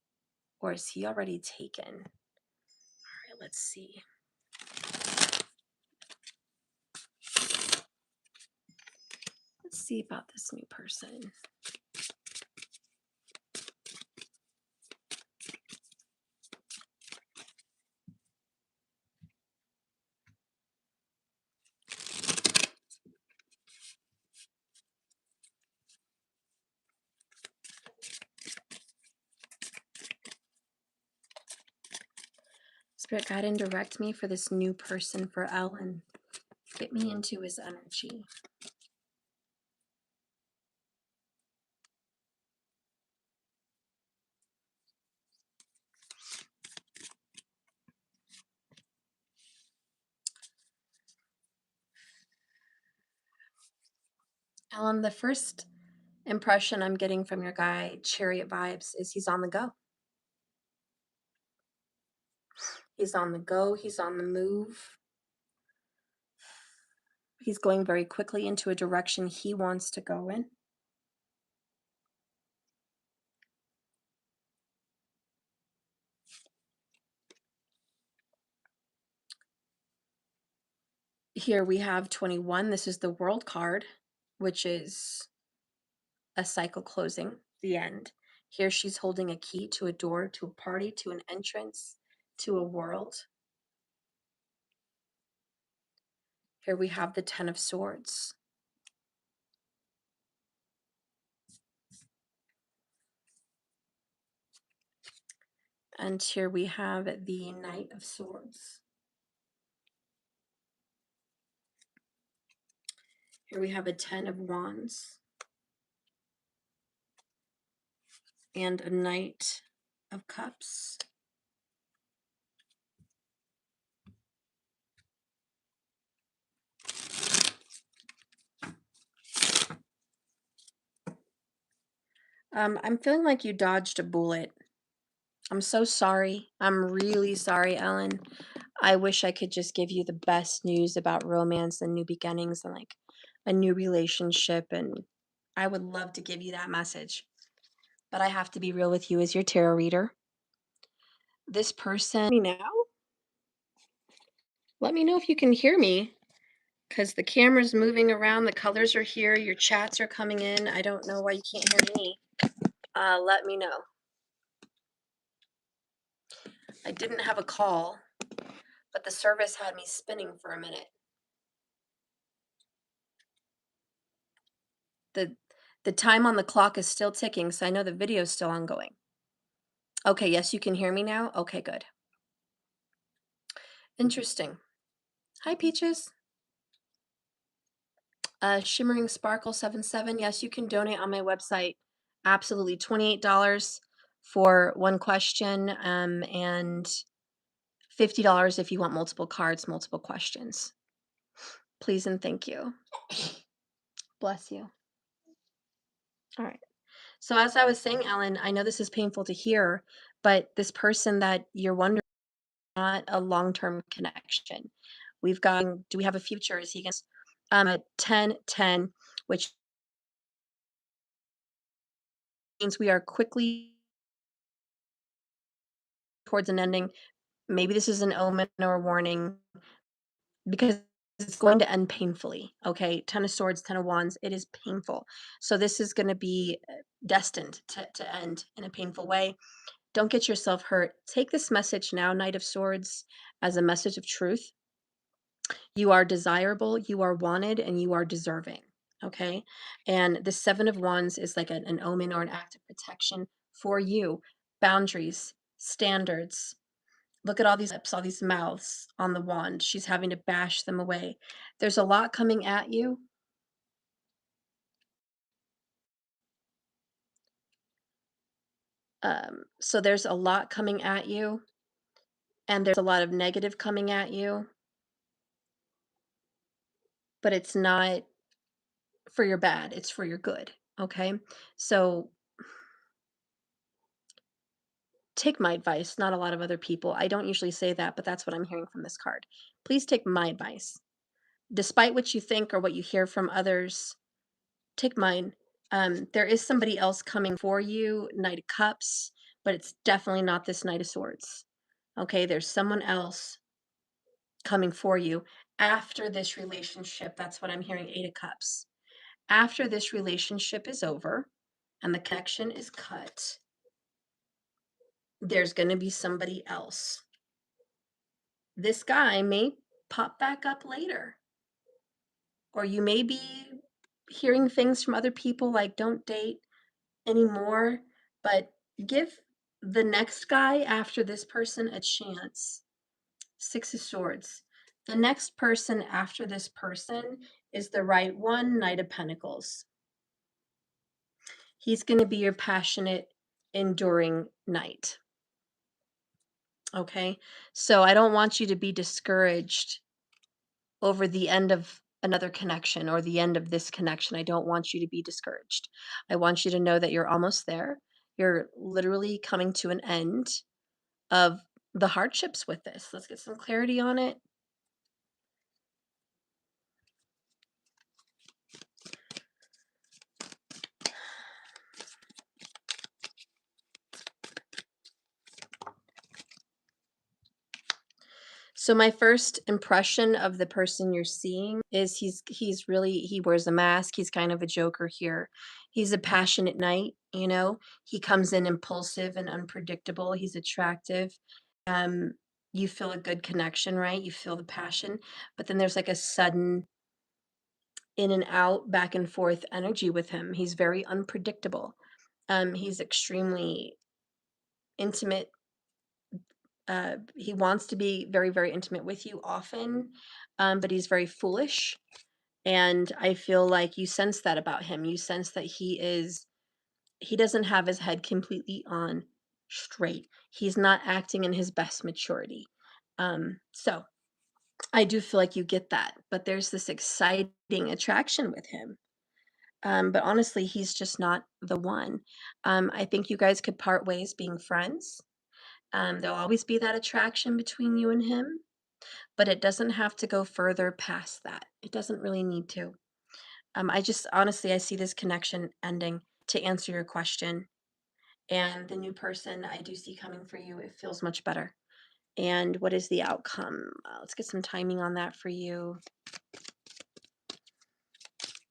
Or is he already taken? All right, let's see. Let's see about this new person. Spirit guide and direct me for this new person for Ellen. Get me into his energy. Ellen, the first impression I'm getting from your guy, Chariot Vibes, is he's on the go. He's on the go. He's on the move. He's going very quickly into a direction he wants to go in. Here we have 21. This is the World card, which is a cycle closing, the end. Here she's holding a key to a door, to a party, to an entrance, to a world. Here we have the 10 of Swords. And here we have the Knight of Swords. Here we have a 10 of Wands. And a Knight of Cups. I'm feeling like you dodged a bullet. I'm so sorry. I'm really sorry, Ellen. I wish I could just give you the best news about romance and new beginnings and like a new relationship. And I would love to give you that message. But I have to be real with you as your tarot reader. This person, me now? Let me know if you can hear me because the camera's moving around. The colors are here. Your chats are coming in. I don't know why you can't hear me. Let me know. I didn't have a call, but the service had me spinning for a minute. The time on the clock is still ticking, so I know the video is still ongoing. Okay, yes, you can hear me now? Okay, good. Interesting. Hi, Peaches. Shimmering Sparkle 77. Yes, you can donate on my website. Absolutely. $28 for one question, and $50 if you want multiple cards, multiple questions. Please and thank you. Bless you. All right. So as I was saying, Ellen, I know this is painful to hear, but this person that you're wondering, not a long-term connection. We've got, do we have a future? Is he going to, a 10, 10, which means we are quickly towards an ending. Maybe this is an omen or a warning because it's going to end painfully. Okay. 10 of Swords, 10 of Wands, it is painful. So this is going to be destined to end in a painful way. Don't get yourself hurt. Take this message now, Knight of Swords, as a message of truth. You are desirable, you are wanted, and you are deserving. Okay. And the Seven of Wands is like an omen or an act of protection for you. Boundaries, standards. Look at all these lips, all these mouths on the wand. She's having to bash them away. There's a lot coming at you. So there's a lot coming at you, and there's a lot of negative coming at you, but it's not for your bad, it's for your good. Okay. So take my advice, not a lot of other people. I don't usually say that, but that's what I'm hearing from this card. Please take my advice. Despite what you think or what you hear from others, take mine. There is somebody else coming for you, Knight of Cups, but it's definitely not this Knight of Swords. Okay, there's someone else coming for you after this relationship. That's what I'm hearing, Eight of Cups. After this relationship is over and the connection is cut, there's going to be somebody else. This guy may pop back up later, or you may be hearing things from other people like don't date anymore, but give the next guy after this person a chance. Six of Swords. The next person after this person is the right one, Knight of Pentacles. He's going to be your passionate, enduring knight. Okay? So I don't want you to be discouraged over the end of another connection or the end of this connection. I don't want you to be discouraged. I want you to know that you're almost there. You're literally coming to an end of the hardships with this. Let's get some clarity on it. So my first impression of the person you're seeing is he's really he wears a mask. He's kind of a joker here. He's a passionate knight, you know. He comes in impulsive and unpredictable. He's attractive. Um you feel a good connection, right? You feel the passion, but then there's like a sudden in and out, back and forth energy with him. He's very unpredictable. He's extremely intimate. He wants to be very, very intimate with you often, but he's very foolish. And I feel like you sense that about him. You sense that he doesn't have his head completely on straight. He's not acting in his best maturity. So I do feel like you get that, but there's this exciting attraction with him. But honestly, he's just not the one. I think you guys could part ways being friends. There'll always be that attraction between you and him, but it doesn't have to go further past that. It doesn't really need to. I just honestly, I see this connection ending to answer your question. And the new person I do see coming for you, it feels much better. And what is the outcome? Let's get some timing on that for you.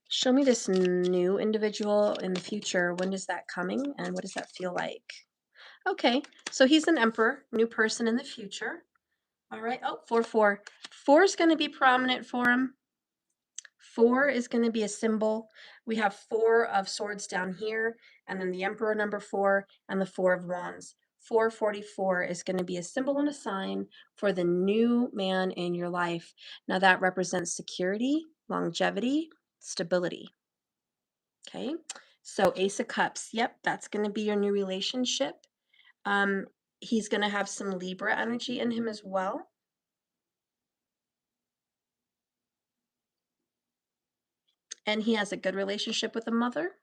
Show me this new individual in the future. When is that coming? And what does that feel like? Okay, so he's an emperor, new person in the future. All right. Oh, 4, 4. 4 is going to be prominent for him. 4 is going to be a symbol. We have 4 of swords down here, and then the emperor number 4 and the 4 of wands. 444 is going to be a symbol and a sign for the new man in your life. Now that represents security, longevity, stability. Okay. So Ace of Cups. Yep, that's going to be your new relationship. Um, he's going to have some Libra energy in him as well. And he has a good relationship with the mother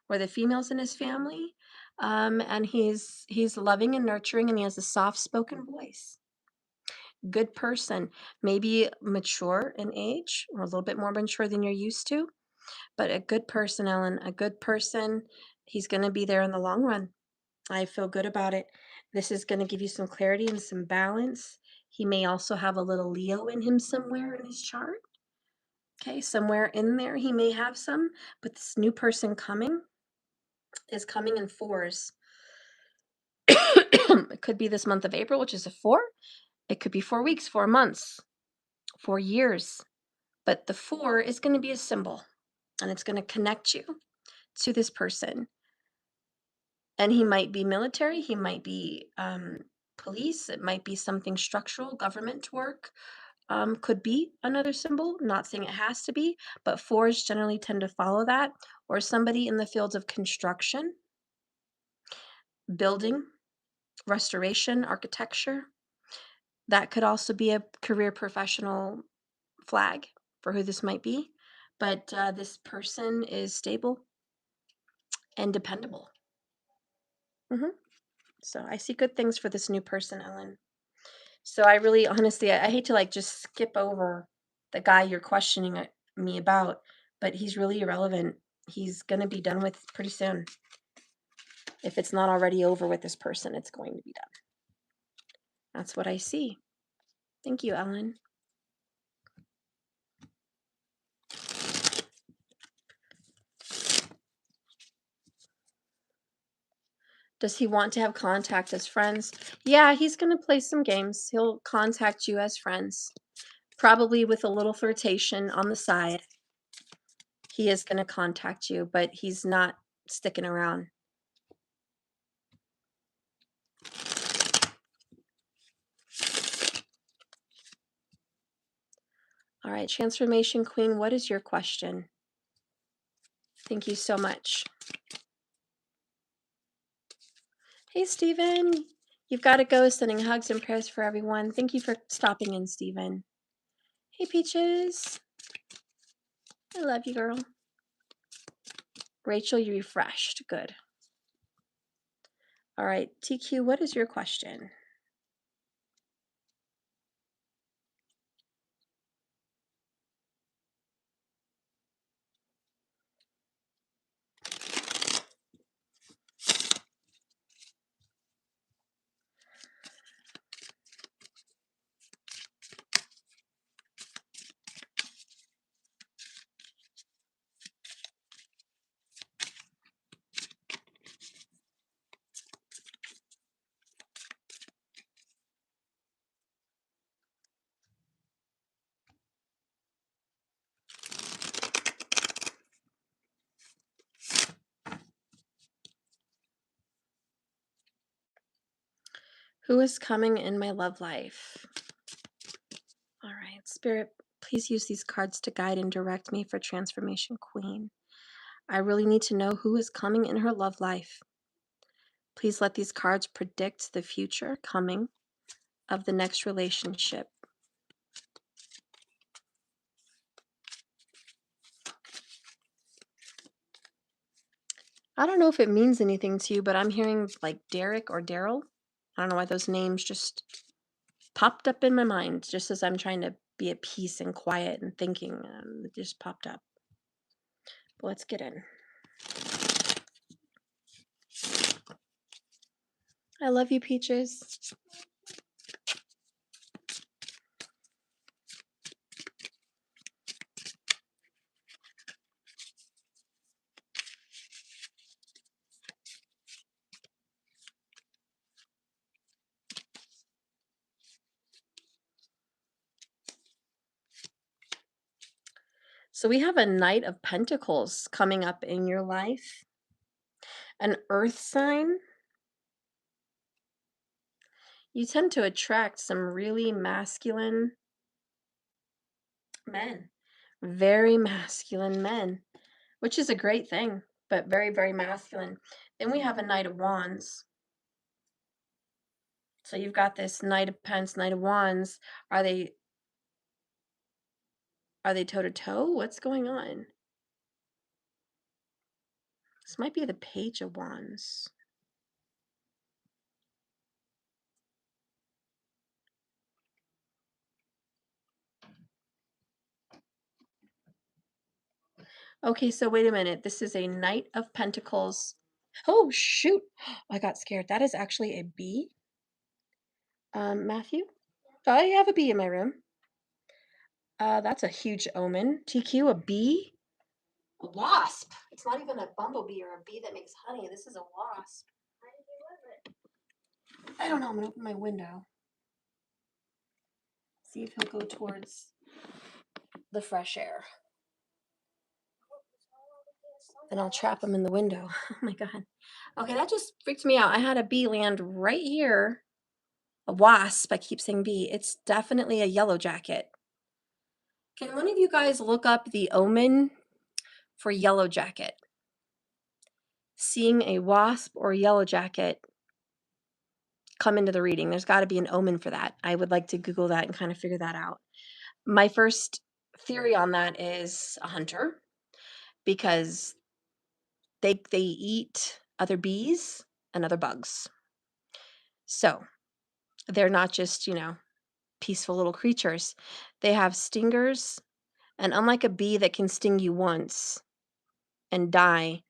or the females in his family. And he's loving and nurturing, and he has a soft-spoken voice. Good person, maybe mature in age or a little bit more mature than you're used to, but a good person, Ellen, a good person. He's going to be there in the long run. I feel good about it. This is going to give you some clarity and some balance. He may also have a little Leo in him somewhere in his chart. Okay, somewhere in there he may have some, but this new person coming is coming in fours. It could be this month of April, which is a 4. It could be 4 weeks, 4 months, 4 years. But the 4 is going to be a symbol, and it's going to connect you to this person. And he might be military, he might be police, it might be something structural, government work. Could be another symbol, not saying it has to be, but 4s generally tend to follow that, or somebody in the fields of construction, building, restoration, architecture. That could also be a career professional flag for who this might be. But this person is stable and dependable. So I see good things for this new person, Ellen. So I really, honestly, I hate to like just skip over the guy you're questioning me about, but he's really irrelevant. He's going to be done with pretty soon. If it's not already over with this person, it's going to be done. That's what I see. Thank you, Ellen. Does he want to have contact as friends? Yeah, he's going to play some games. He'll contact you as friends, probably with a little flirtation on the side. He is going to contact you, but he's not sticking around. All right, Transformation Queen, what is your question? Thank you so much. Hey, Stephen. You've got to go. Sending hugs and prayers for everyone. Thank you for stopping in, Stephen. Hey, Peaches. I love you, girl. Rachel, you refreshed. Good. All right, TQ, what is your question? Who is coming in my love life? All right, Spirit, please use these cards to guide and direct me for Transformation Queen. I really need to know who is coming in her love life. Please let these cards predict the future coming of the next relationship. I don't know if it means anything to you, but I'm hearing like Derek or Daryl. I don't know why those names just popped up in my mind just as I'm trying to be at peace and quiet and thinking. It just popped up. But let's get in. I love you, Peaches. So we have a Knight of Pentacles coming up in your life. An earth sign. You tend to attract some really masculine men. Very masculine men, which is a great thing, but very, very masculine. Then we have a Knight of Wands. So you've got this Knight of Pence, Knight of Wands. Are they toe to toe? What's going on? This might be the Page of Wands. Okay, so wait a minute. This is a Knight of Pentacles Oh, shoot. I got scared. That is actually a bee. Matthew, I have a bee in my room. That's a huge omen. TQ, a bee? A wasp. It's not even a bumblebee or a bee that makes honey. This is a wasp. I don't know. I'm going to open my window. See if he'll go towards the fresh air. Then I'll trap him in the window. Oh my God. Okay, that just freaked me out. I had a bee land right here. A wasp. I keep saying bee. It's definitely a yellow jacket. Can one of you guys look up the omen for yellow jacket? Seeing a wasp or yellow jacket come into the reading. There's got to be an omen for that. I would like to Google that and kind of figure that out. My first theory on that is a hunter, because they eat other bees and other bugs. So they're not just, peaceful little creatures. They have stingers, and unlike a bee that can sting you once and die,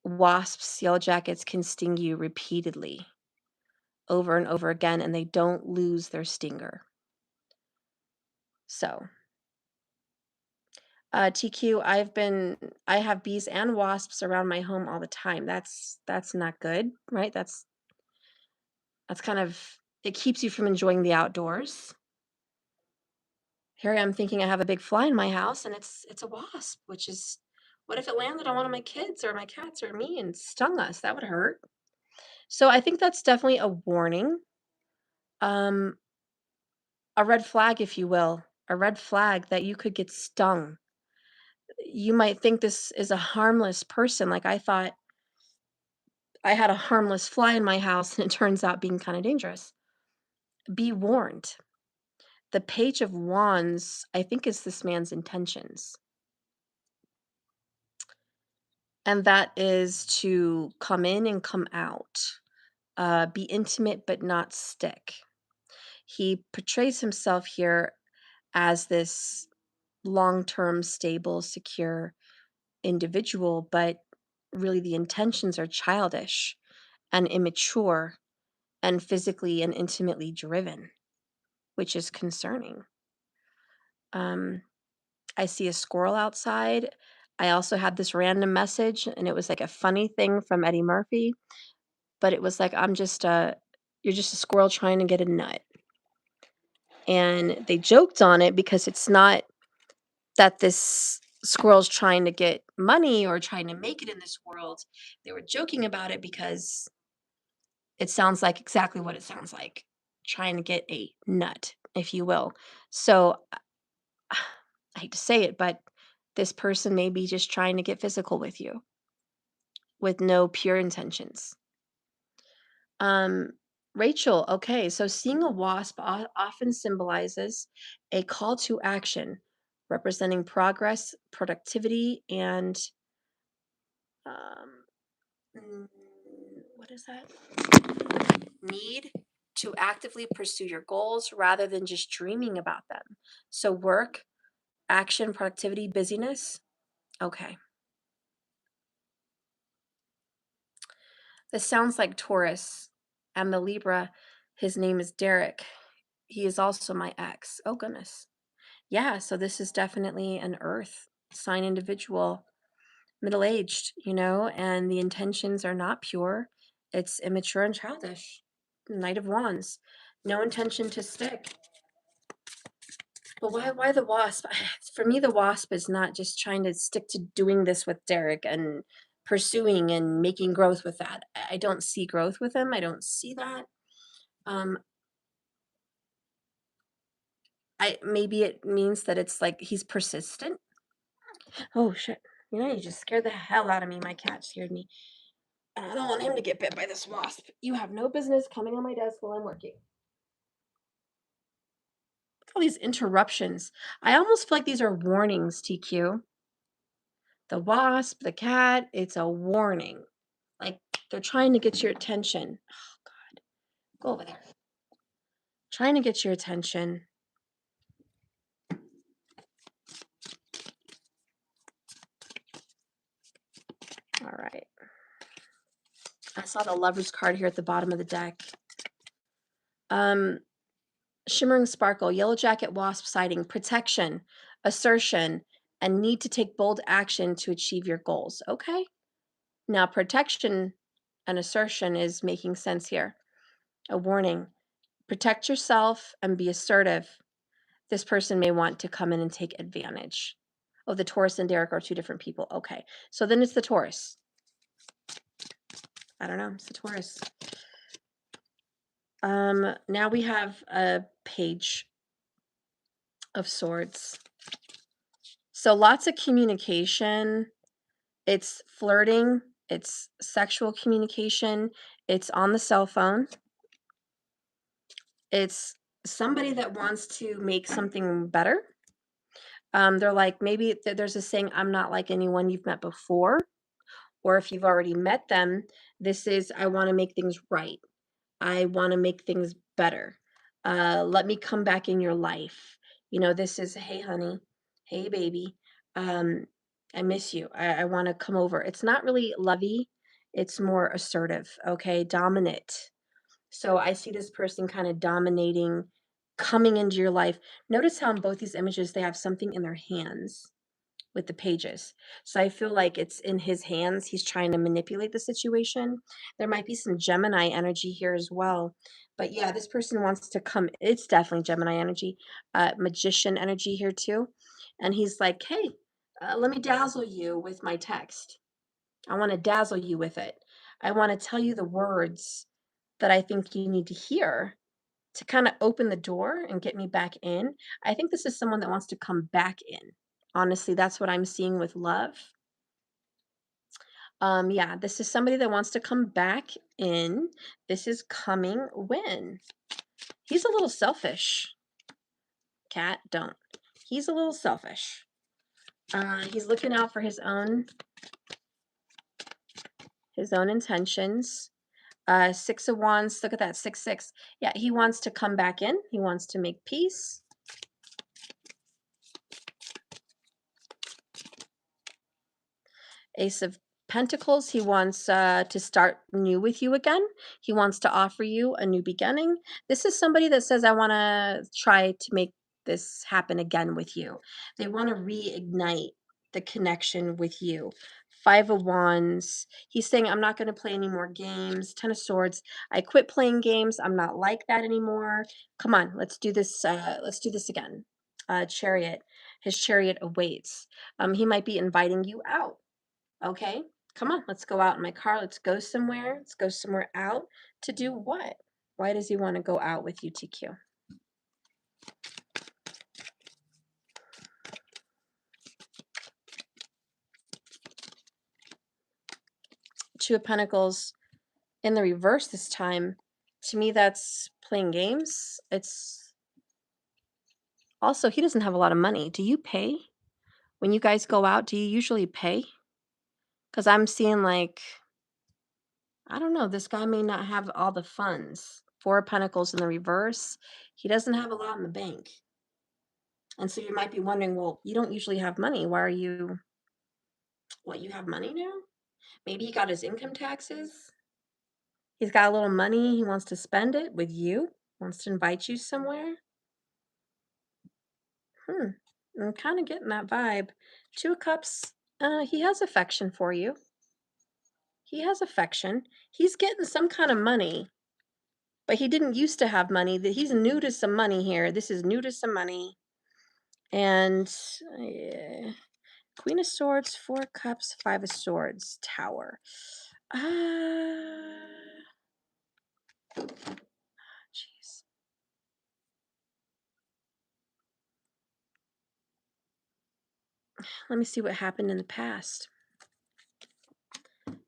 wasps, yellow jackets can sting you repeatedly over and over again, and they don't lose their stinger. So, TQ, I have bees and wasps around my home all the time. That's not good, right? That's kind of, it keeps you from enjoying the outdoors. Here I am thinking I have a big fly in my house, and it's a wasp, which is, what if it landed on one of my kids or my cats or me and stung us? That would hurt. So I think that's definitely a warning. Um, a red flag, if you will, a red flag that you could get stung. You might think this is a harmless person. Like, I thought I had a harmless fly in my house, and it turns out being kind of dangerous. Be warned. The Page of Wands, I think, is this man's intentions. And that is to come in and come out, be intimate but not stick. He portrays himself here as this long-term, stable, secure individual, but really the intentions are childish and immature and physically and intimately driven, which is concerning. Um, I see a squirrel outside. I also had this random message, and it was like a funny thing from Eddie Murphy, but it was like, you're just a squirrel trying to get a nut. And they joked on it because it's not that this squirrel's trying to get money or trying to make it in this world. They were joking about it because it sounds like exactly what it sounds like, trying to get a nut, if you will. So I hate to say it, but this person may be just trying to get physical with you with no pure intentions. Um, Rachel, okay, so seeing a wasp often symbolizes a call to action, representing progress, productivity, and um, mm, what is that? Need to actively pursue your goals rather than just dreaming about them. So, work, action, productivity, busyness. Okay. This sounds like Taurus. And the Libra, his name is Derek. He is also my ex. Oh, goodness. Yeah, so this is definitely an earth sign individual, middle aged, and the intentions are not pure. It's immature and childish. Knight of Wands. No intention to stick. But why the wasp? For me, the wasp is not just trying to stick to doing this with Derek and pursuing and making growth with that. I don't see growth with him. I don't see that. Um, maybe it means that it's like he's persistent. Oh shit! You just scared the hell out of me. My cat scared me, and I don't want him to get bit by this wasp. You have no business coming on my desk while I'm working. Look at all these interruptions. I almost feel like these are warnings, TQ. The wasp, the cat, it's a warning. Like, they're trying to get your attention. Oh, God. Go over there. Trying to get your attention. All right. I saw the Lover's card here at the bottom of the deck. Shimmering sparkle, yellow jacket, wasp sighting, protection, assertion, and need to take bold action to achieve your goals. Okay. Now, protection and assertion is making sense here. A warning: protect yourself and be assertive. This person may want to come in and take advantage. Oh, the Taurus and Derek are two different people. Okay. So then it's the Taurus. I don't know. It's the Taurus. Now we have a Page of Swords. So lots of communication. It's flirting. It's sexual communication. It's on the cell phone. It's somebody that wants to make something better. They're like, maybe there's a saying, I'm not like anyone you've met before. Or if you've already met them, this is, I want to make things right. I want to make things better. Let me come back in your life. You know, this is, hey, honey, hey, baby, I miss you. I want to come over. It's not really lovey. It's more assertive, okay? Dominant. So I see this person kind of dominating, coming into your life. Notice how in both these images, they have something in their hands with the pages. So I feel like it's in his hands. He's trying to manipulate the situation. There might be some Gemini energy here as well. But yeah, this person wants to come. It's definitely Gemini energy, magician energy here too. And he's like, hey, let me dazzle you with my text. I want to dazzle you with it. I want to tell you the words that I think you need to hear to kind of open the door and get me back in. I think this is someone that wants to come back in. Honestly, that's what I'm seeing with love. Yeah, this is somebody that wants to come back in. This is coming when? He's a little selfish. Cat, don't. He's a little selfish. He's looking out for his own intentions. Six of Wands, look at that, 6-6. Yeah, he wants to come back in. He wants to make peace. Ace of Pentacles, he wants to start new with you again. He wants to offer you a new beginning. This is somebody that says, I want to try to make this happen again with you. They want to reignite the connection with you. Five of Wands. He's saying, I'm not going to play any more games. Ten of Swords. I quit playing games. I'm not like that anymore. Come on, let's do this. Let's do this again. Chariot. His chariot awaits. He might be inviting you out. Okay, come on, let's go out in my car. Let's go somewhere. Let's go somewhere out to do what? Why does he want to go out with you, TQ? Two of Pentacles in the reverse this time. To me, that's playing games. It's also, he doesn't have a lot of money. Do you pay? When you guys go out, do you usually pay? Because I'm seeing like, I don't know, this guy may not have all the funds. Four of Pentacles in the reverse. He doesn't have a lot in the bank. And so you might be wondering, well, you don't usually have money. Why are you, what, you have money now? Maybe he got his income taxes. He's got a little money. He wants to spend it with you, wants to invite you somewhere. I'm kind of getting that vibe. Two of Cups, he has affection for you. He has affection. He's getting some kind of money, but he didn't used to have money. He's new to some money here. This is new to some money. And yeah. Queen of Swords, Four of Cups, Five of Swords, Tower. Jeez. Let me see what happened in the past.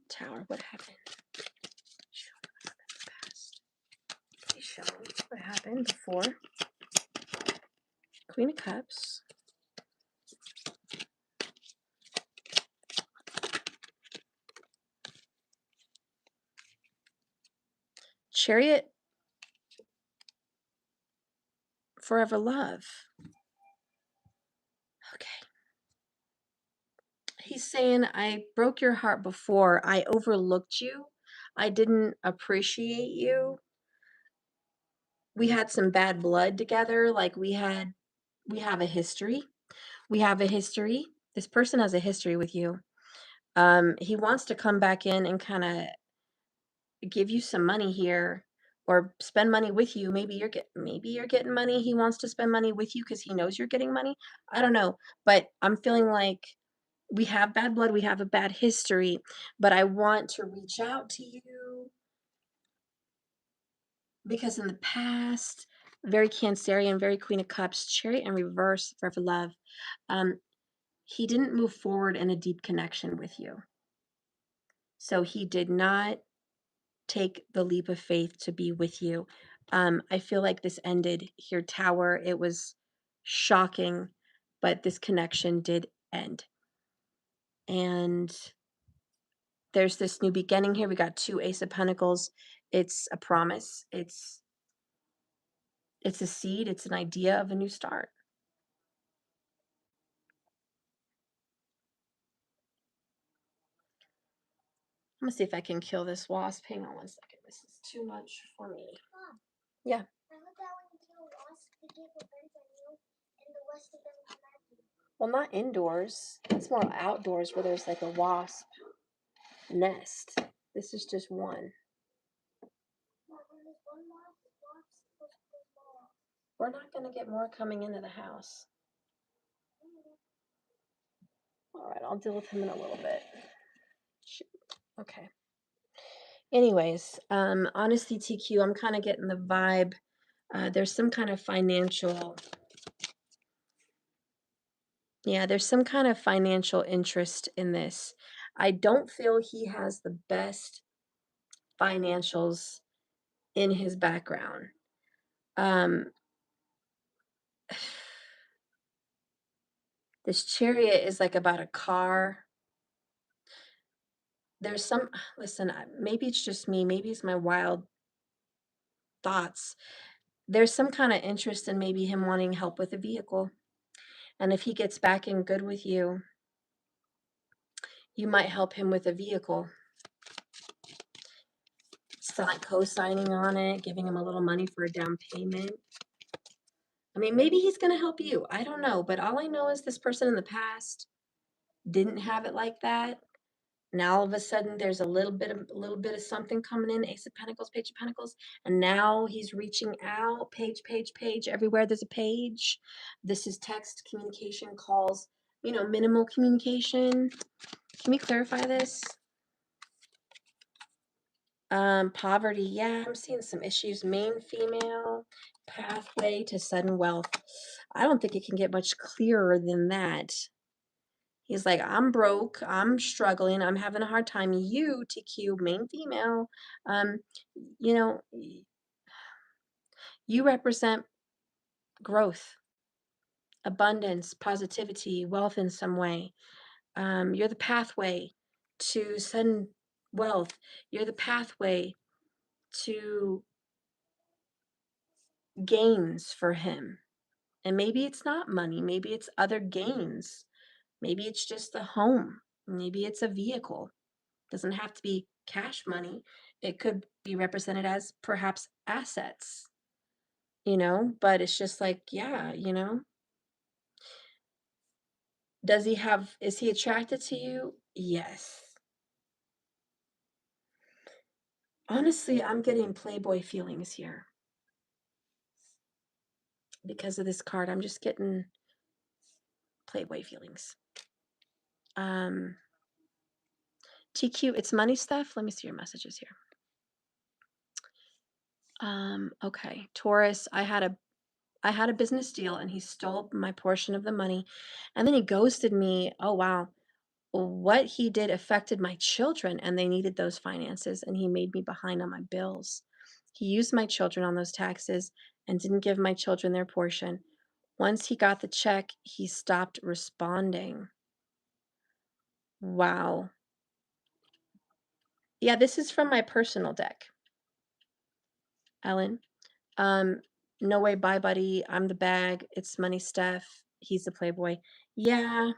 Tower, what happened? Show me what happened in the past. Please show me what happened before. Queen of Cups. Chariot. Forever love. Okay. He's saying, I broke your heart before. I overlooked you. I didn't appreciate you. We had some bad blood together, like, we have a history. We have a history. This person has a history with you. He wants to come back in and kinda give you some money here or spend money with you. Maybe you're getting money. He wants to spend money with you because he knows you're getting money. I don't know, but I'm feeling like we have bad blood, we have a bad history, but I want to reach out to you because in the past, very Cancerian, very Queen of Cups, Chariot in reverse, Forever Love. Um, he didn't move forward in a deep connection with you. So he did not take the leap of faith to be with you. I feel like this ended here, Tower. It was shocking, but this connection did end. And there's this new beginning here. We got two Ace of Pentacles. It's a promise. It's a seed. It's an idea of a new start. I'm gonna see if I can kill this wasp. Hang on one second. This is too much for me. Mom, yeah. I heard that when you kill a wasp, they get revenge on you, and the rest of them come at you. Well, not indoors. It's more outdoors where there's like a wasp nest. This is just one. Mom, when there's one wasp, we're not gonna get more coming into the house. All right, I'll deal with him in a little bit. Shoot. Okay. Anyways, honestly, TQ, I'm kind of getting the vibe. There's some kind of financial, yeah, there's some kind of financial interest in this. I don't feel he has the best financials in his background. Um, this chariot is like about a car. There's some, listen, maybe it's just me, maybe it's my wild thoughts. There's some kind of interest in maybe him wanting help with a vehicle. And if he gets back in good with you, you might help him with a vehicle. Co-signing on it, giving him a little money for a down payment. I mean, maybe he's going to help you. I don't know. But all I know is this person in the past didn't have it like that. Now all of a sudden there's a little bit of something coming in, Ace of Pentacles, Page of Pentacles, and now he's reaching out, page, everywhere there's a page. This is text communication, calls, minimal communication. Can we clarify this? Poverty, yeah, I'm seeing some issues. Main female, pathway to sudden wealth. I don't think it can get much clearer than that. He's like, I'm broke, I'm struggling, I'm having a hard time. You, TQ, main female, um, you know, you represent growth, abundance, positivity, wealth in some way. You're the pathway to sudden wealth. You're the pathway to gains for him. And maybe it's not money, maybe it's other gains. Maybe it's just a home. Maybe it's a vehicle. Doesn't have to be cash money. It could be represented as perhaps assets, but it's just like, yeah, is he attracted to you? Yes. Honestly, I'm getting playboy feelings here because of this card. I'm just getting playboy feelings. TQ, it's money stuff. Let me see your messages here. Okay. Taurus, I had a business deal and he stole my portion of the money and then he ghosted me. Oh wow. What he did affected my children and they needed those finances and he made me behind on my bills. He used my children on those taxes and didn't give my children their portion. Once he got the check, he stopped responding. Wow. Yeah, this is from my personal deck, Ellen. Um, no way, bye, buddy. I'm the bag. It's money stuff. He's the playboy. Yeah,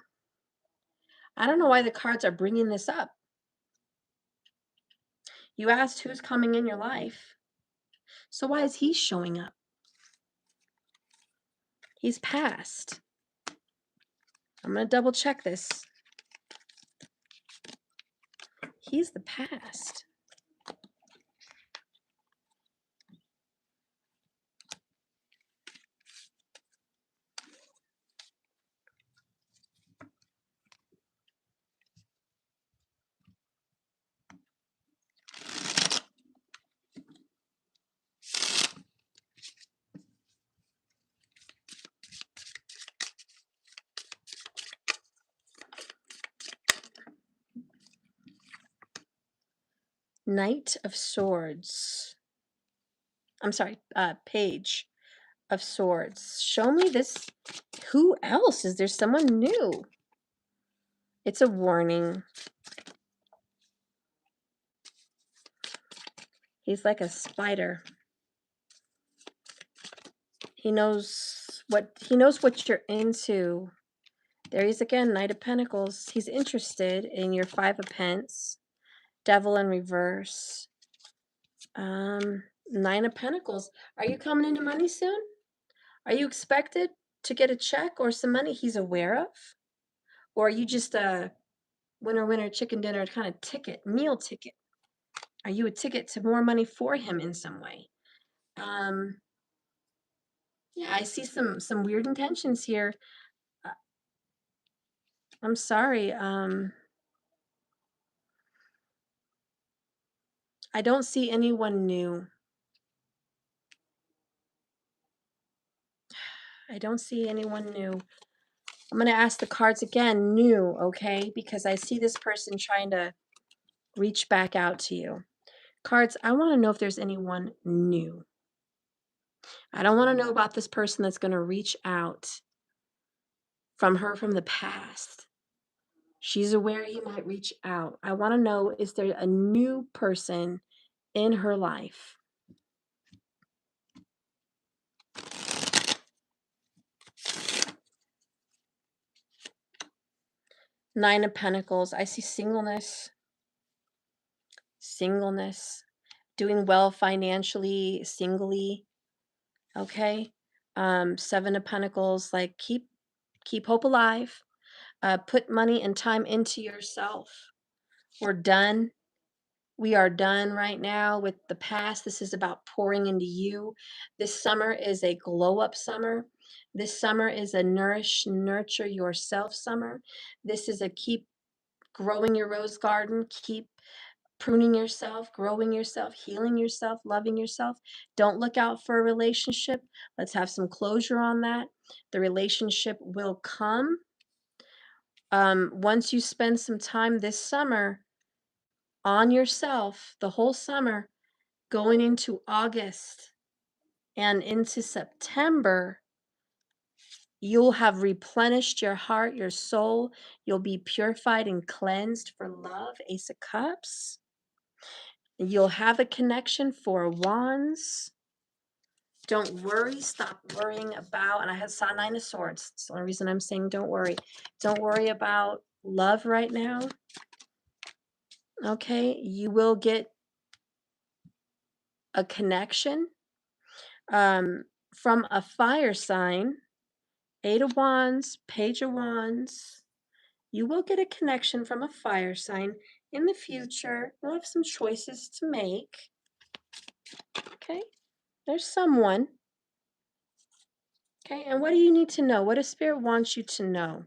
I don't know why the cards are bringing this up. You asked who's coming in your life. So why is he showing up? He's past. I'm going to double check this. He's the past. Knight of Swords. I'm sorry, Page of Swords. Show me this. Who else? Is there someone new? It's a warning. He's like a spider. He knows what you're into. There he is again, Knight of Pentacles. He's interested in your Five of Pence. Devil in reverse. Nine of Pentacles. Are you coming into money soon? Are you expected to get a check or some money he's aware of? Or are you just a winner, winner, chicken dinner kind of ticket, meal ticket? Are you a ticket to more money for him in some way? Yeah, I see some weird intentions here. I'm sorry. I don't see anyone new. I don't see anyone new. I'm going to ask the cards again, new, okay? Because I see this person trying to reach back out to you. Cards, I want to know if there's anyone new. I don't want to know about this person that's going to reach out from the past. She's aware you might reach out. I want to know, is there a new person in her life? Nine of Pentacles. I see singleness. Singleness. Doing well financially, singly. Okay. Seven of Pentacles. Like keep hope alive. Put money and time into yourself. We're done. We are done right now with the past. This is about pouring into you. This summer is a glow up summer. This summer is a nurture yourself summer. This is a keep growing your rose garden, keep pruning yourself, growing yourself, healing yourself, loving yourself. Don't look out for a relationship. Let's have some closure on that. The relationship will come. Once you spend some time this summer on yourself, the whole summer, going into August and into September, you'll have replenished your heart, your soul. You'll be purified and cleansed for love. Ace of Cups. You'll have a connection for Wands. Don't worry. Stop worrying about, and I saw Nine of Swords. It's the only reason I'm saying don't worry. Don't worry about love right now. Okay? You will get a connection from a fire sign. Eight of Wands, Page of Wands. You will get a connection from a fire sign in the future. You'll have some choices to make. Okay? There's someone. Okay, and what do you need to know? What does Spirit want you to know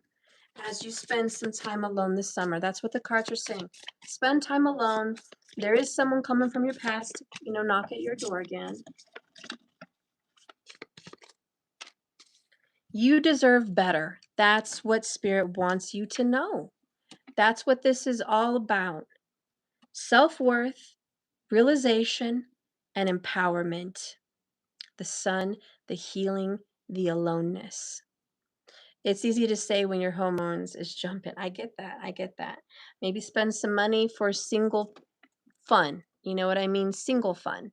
as you spend some time alone this summer? That's what the cards are saying. Spend time alone. There is someone coming from your past, knock at your door again. You deserve better. That's what Spirit wants you to know. That's what this is all about. Self-worth, realization, and empowerment. The sun, the healing, the aloneness. It's easy to say when your hormones is jumping. I get that. I get that. Maybe spend some money for single fun. You know what I mean? Single fun.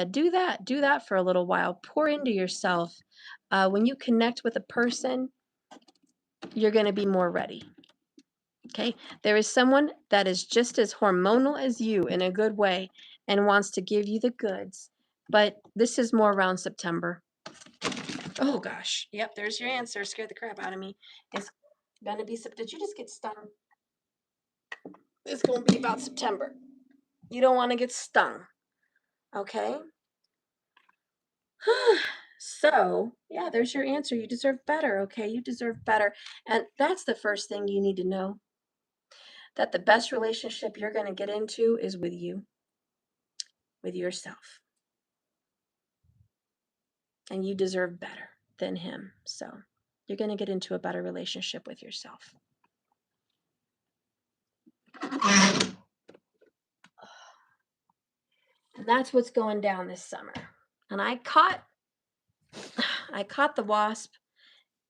Do that. Do that for a little while. Pour into yourself. When you connect with a person, you're going to be more ready. Okay, there is someone that is just as hormonal as you in a good way and wants to give you the goods, but this is more around September. Oh gosh, yep, there's your answer. Scared the crap out of me. It's gonna be Did you just get stung? It's gonna be about September. You don't want to get stung, okay? So, yeah, there's your answer. You deserve better, okay? You deserve better. And that's the first thing you need to know, that the best relationship you're going to get into is with you, with yourself. And you deserve better than him. So, you're going to get into a better relationship with yourself. And that's what's going down this summer. And I caught the wasp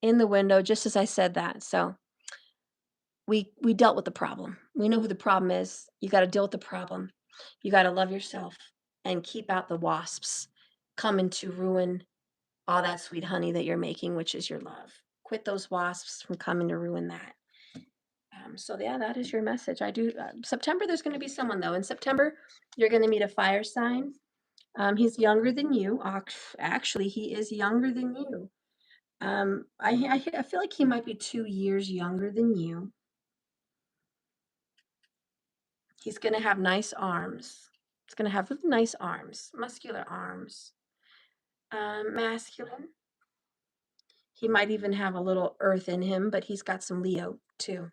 in the window just as I said that. So, we dealt with the problem. We know who the problem is. You got to deal with the problem. You got to love yourself and keep out the wasps coming to ruin all that sweet honey that you're making, which is your love. Quit those wasps from coming to ruin that. So yeah, that is your message. I do. September, there's going to be someone though. In September, you're going to meet a fire sign. He's younger than you. Actually, he is younger than you. I feel like he might be 2 years younger than you. He's going to have nice arms. He's going to have really nice arms, muscular arms. Masculine. He might even have a little earth in him, but he's got some Leo too.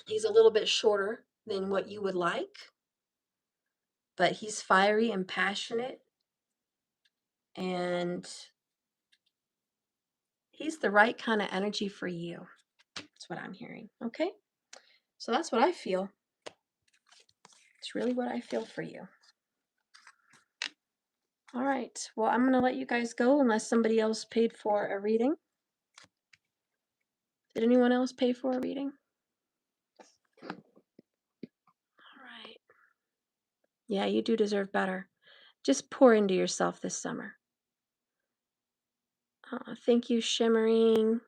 He's a little bit shorter than what you would like, but he's fiery and passionate, and he's the right kind of energy for you. That's what I'm hearing. Okay? So that's what I feel. It's really what I feel for you. All right. Well, I'm going to let you guys go unless somebody else paid for a reading. Did anyone else pay for a reading? All right. Yeah, you do deserve better. Just pour into yourself this summer. Thank you, Shimmering.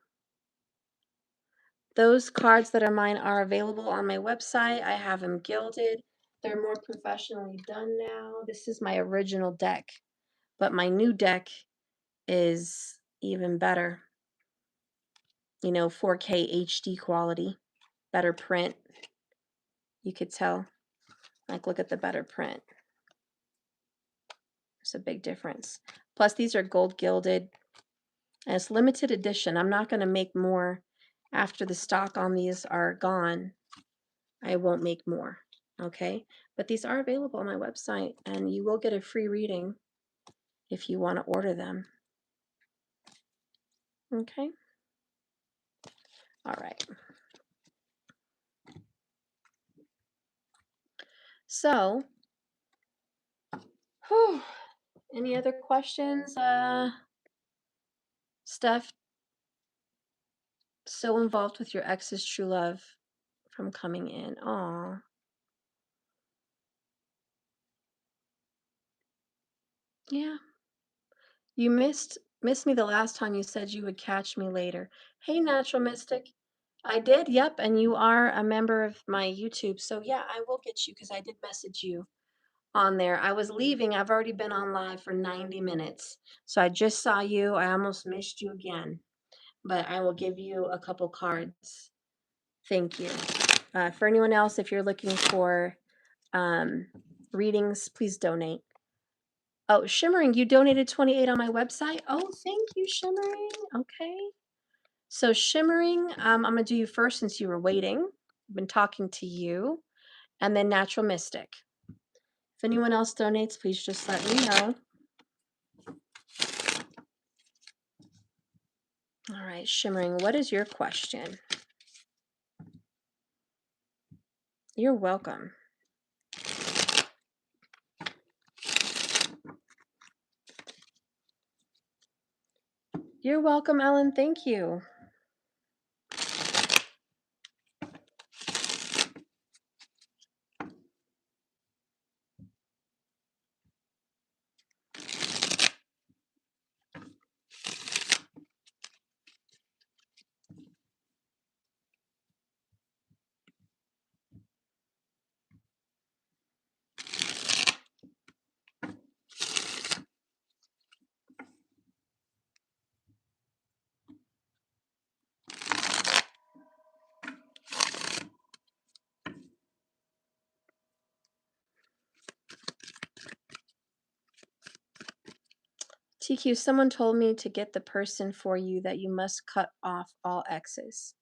Those cards that are mine are available on my website. I have them gilded. They're more professionally done now. This is my original deck, but my new deck is even better. 4K HD quality, better print. You could tell. Like, look at the better print. There's a big difference. Plus, these are gold gilded, and it's limited edition. I'm not going to make more after the stock on these are gone. I won't make more, okay? But these are available on my website, and you will get a free reading if you want to order them. Okay? All right. So, any other questions? Steph, so involved with your ex's true love from coming in. Aw. Yeah. You missed me the last time you said you would catch me later. Hey, Natural Mystic. I did, yep, and you are a member of my YouTube. So yeah, I will get you because I did message you on there. I was leaving. I've already been on live for 90 minutes. So I just saw you. I almost missed you again. But I will give you a couple cards. Thank you. For anyone else, if you're looking for readings, please donate. Oh, Shimmering, you donated 28 on my website. Oh, thank you, Shimmering. Okay. So Shimmering, I'm going to do you first since you were waiting. I've been talking to you. And then Natural Mystic. If anyone else donates, please just let me know. All right, Shimmering, what is your question? You're welcome. You're welcome, Ellen. Thank you. TQ, someone told me to get the person for you that you must cut off all exes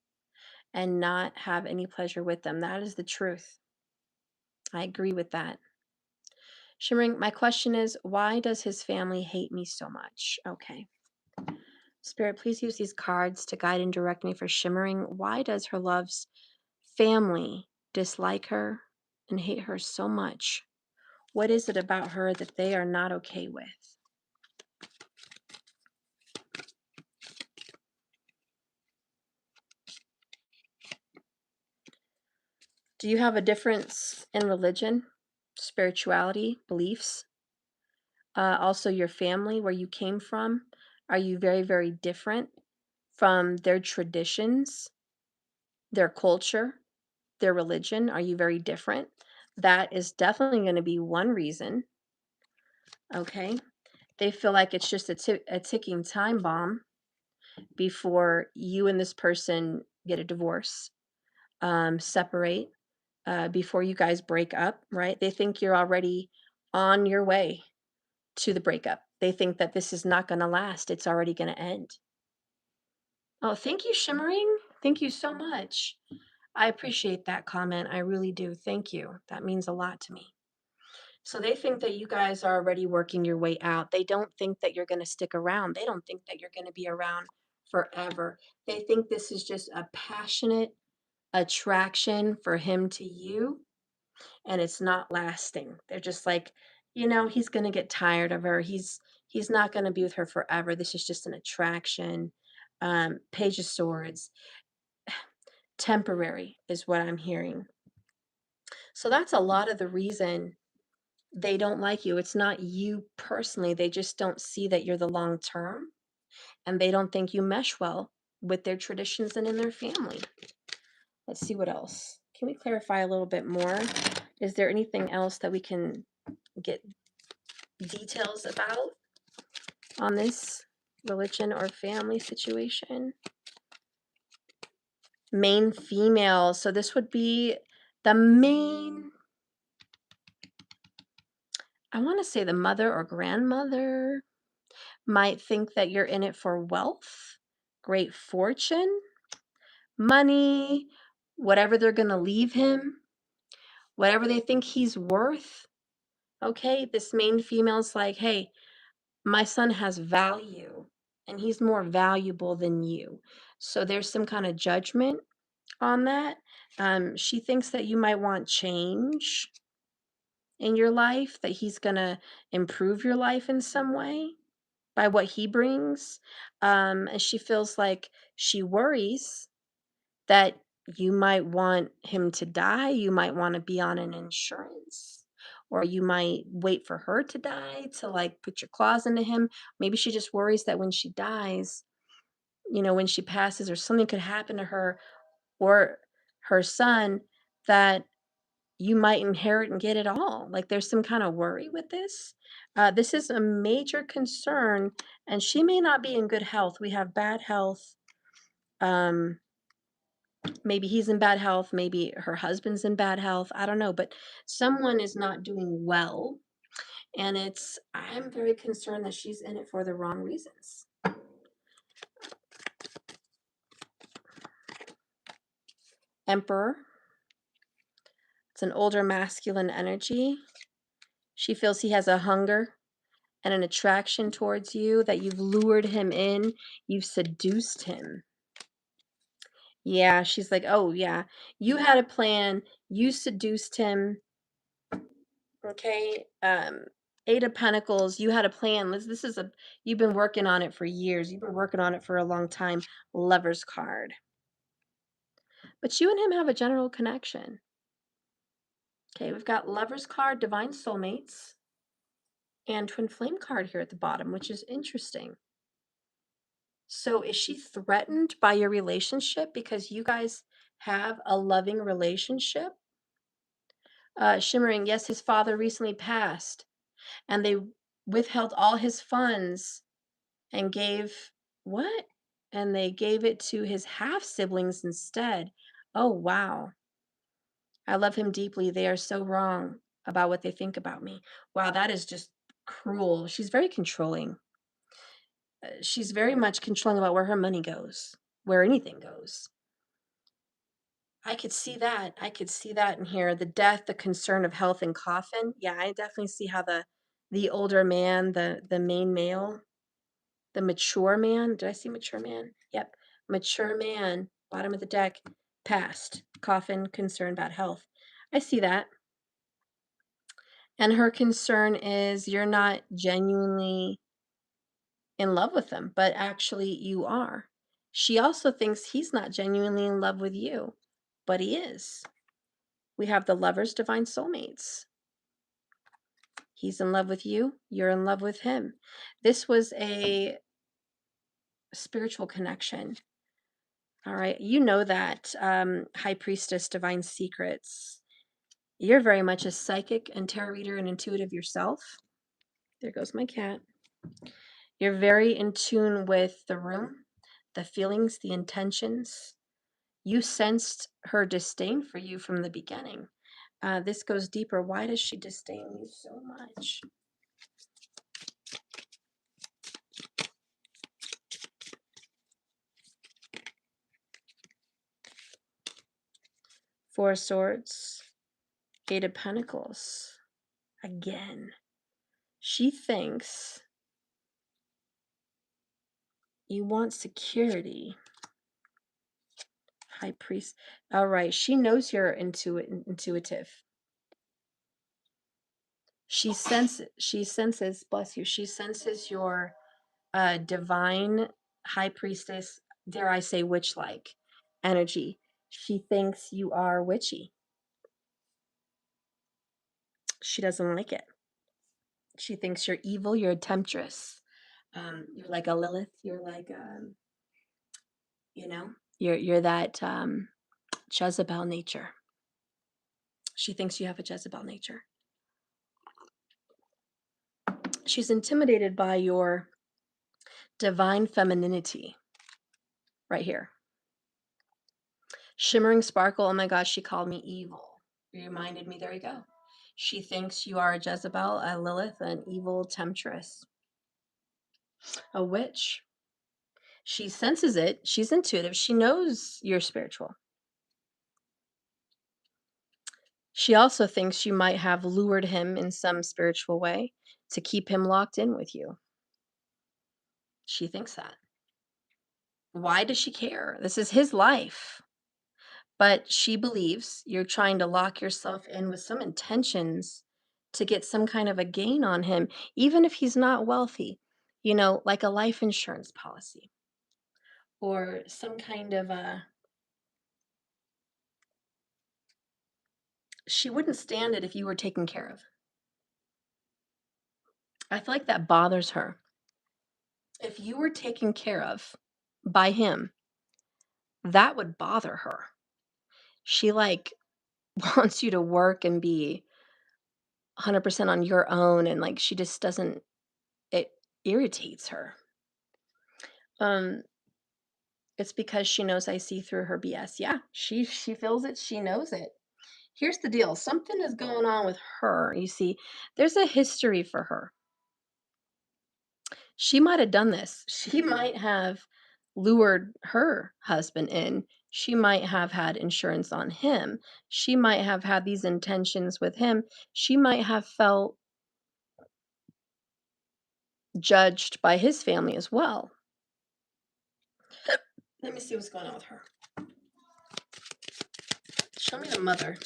and not have any pleasure with them. That is the truth. I agree with that. Shimmering, my question is, why does his family hate me so much? Okay. Spirit, please use these cards to guide and direct me for Shimmering. Why does her love's family dislike her and hate her so much? What is it about her that they are not okay with? Do you have a difference in religion, spirituality, beliefs? Also, your family, where you came from? Are you very, very different from their traditions, their culture, their religion? Are you very different? That is definitely going to be one reason. Okay. They feel like it's just a ticking time bomb before you and this person get a divorce, separate, before you guys break up, right? They think you're already on your way to the breakup. They think that this is not going to last. It's already going to end. Oh, thank you, Shimmering. Thank you so much. I appreciate that comment. I really do. Thank you. That means a lot to me. So they think that you guys are already working your way out. They don't think that you're going to stick around. They don't think that you're going to be around forever. They think this is just a passionate attraction for him to you, and it's not lasting. They're just like, he's going to get tired of her. He's not going to be with her forever. This is just an attraction. Page of Swords, temporary is what I'm hearing. So that's a lot of the reason they don't like you. It's not you personally. They just don't see that you're the long term, and they don't think you mesh well with their traditions and in their family. Let's see what else. Can we clarify a little bit more? Is there anything else that we can get details about on this religion or family situation? Main female. So this would be the main, I want to say the mother or grandmother might think that you're in it for wealth, great fortune, money, whatever they're going to leave him, whatever they think he's worth. Okay, this main female's like, hey, my son has value and he's more valuable than you. So there's some kind of judgment on that. She thinks that you might want change in your life, that he's going to improve your life in some way by what he brings. And she feels like she worries that you might want him to die. You might want to be on an insurance, or you might wait for her to die to like put your claws into him. Maybe she just worries that when she dies, when she passes, or something could happen to her or her son, that you might inherit and get it all. Like there's some kind of worry with this. This is a major concern, and she may not be in good health. We have bad health. Maybe he's in bad health. Maybe her husband's in bad health. I don't know, but someone is not doing well. And I'm very concerned that she's in it for the wrong reasons. Emperor. It's an older masculine energy. She feels he has a hunger and an attraction towards you, that you've lured him in, you've seduced him. Yeah, she's like, oh, yeah, you had a plan, you seduced him. Okay. Eight of Pentacles, you had a plan. You've been working on it for years. You've been working on it for a long time. Lover's card. But you and him have a general connection. Okay, we've got Lover's card, Divine Soulmates, and Twin Flame card here at the bottom, which is interesting. So is she threatened by your relationship because you guys have a loving relationship? Shimmering, yes, his father recently passed, and they withheld all his funds and gave what? And they gave it to his half siblings instead. Oh, wow. I love him deeply. They are so wrong about what they think about me. Wow, that is just cruel. She's very controlling. she's very much controlling about where her money goes, where anything goes. I could see that. I could see that in here. The death, the concern of health and coffin. Yeah, I definitely see how the older man, the main male, the mature man. Did I see mature man? Yep. Mature man, bottom of the deck, passed. Coffin, concern about health. I see that. And her concern is you're not genuinely in love with him, but actually you are. She also thinks he's not genuinely in love with you, but he is. We have the lovers, divine soulmates. He's in love with you, you're in love with him. This was a spiritual connection. All right. You know that, High Priestess, Divine Secrets. You're very much a psychic and tarot reader and intuitive yourself. There goes my cat. You're very in tune with the room, the feelings, the intentions. You sensed her disdain for you from the beginning. This goes deeper. Why does she disdain you so much? Four of Swords, Eight of Pentacles. Again, she thinks you want security. High Priest. All right, she knows you're intuitive. She senses, bless you, she senses your divine high priestess, dare I say witch-like energy. She thinks you are witchy. She doesn't like it. She thinks you're evil, you're a temptress. You're like a Lilith, you're like you know, you're that Jezebel nature. She thinks you have a Jezebel nature. She's intimidated by your divine femininity right here. Shimmering sparkle. Oh my gosh, she called me evil. Reminded me, there you go. She thinks you are a Jezebel, a Lilith, an evil temptress, a witch. She senses it. She's intuitive. She knows you're spiritual. She also thinks you might have lured him in some spiritual way to keep him locked in with you. She thinks that. Why does she care? This is his life. But she believes you're trying to lock yourself in with some intentions to get some kind of a gain on him, even if he's not wealthy, like a life insurance policy or some kind of a. She wouldn't stand it if you were taken care of. I feel like that bothers her. If you were taken care of by him, that would bother her. She wants you to work and be 100% on your own, and she just doesn't, it irritates her. It's because she knows I see through her BS. Yeah, she feels it, she knows it. Here's the deal. Something is going on with her. You see, there's a history for her. She might have done this. She might have lured her husband in. She might have had insurance on him. She might have had these intentions with him. She might have felt judged by his family as well. Let me see what's going on with her. Show me the mother.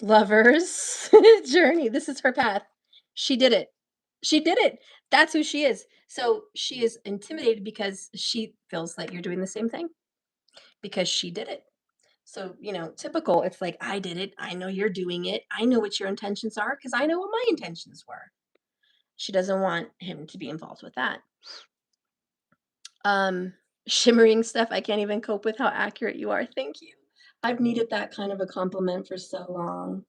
Lovers journey. This is her path. She did it. She did it. That's who she is. So she is intimidated because she feels like you're doing the same thing because she did it. So, typical. It's like, I did it. I know you're doing it. I know what your intentions are because I know what my intentions were. She doesn't want him to be involved with that. Shimmering stuff. I can't even cope with how accurate you are. Thank you. I've needed that kind of a compliment for so long.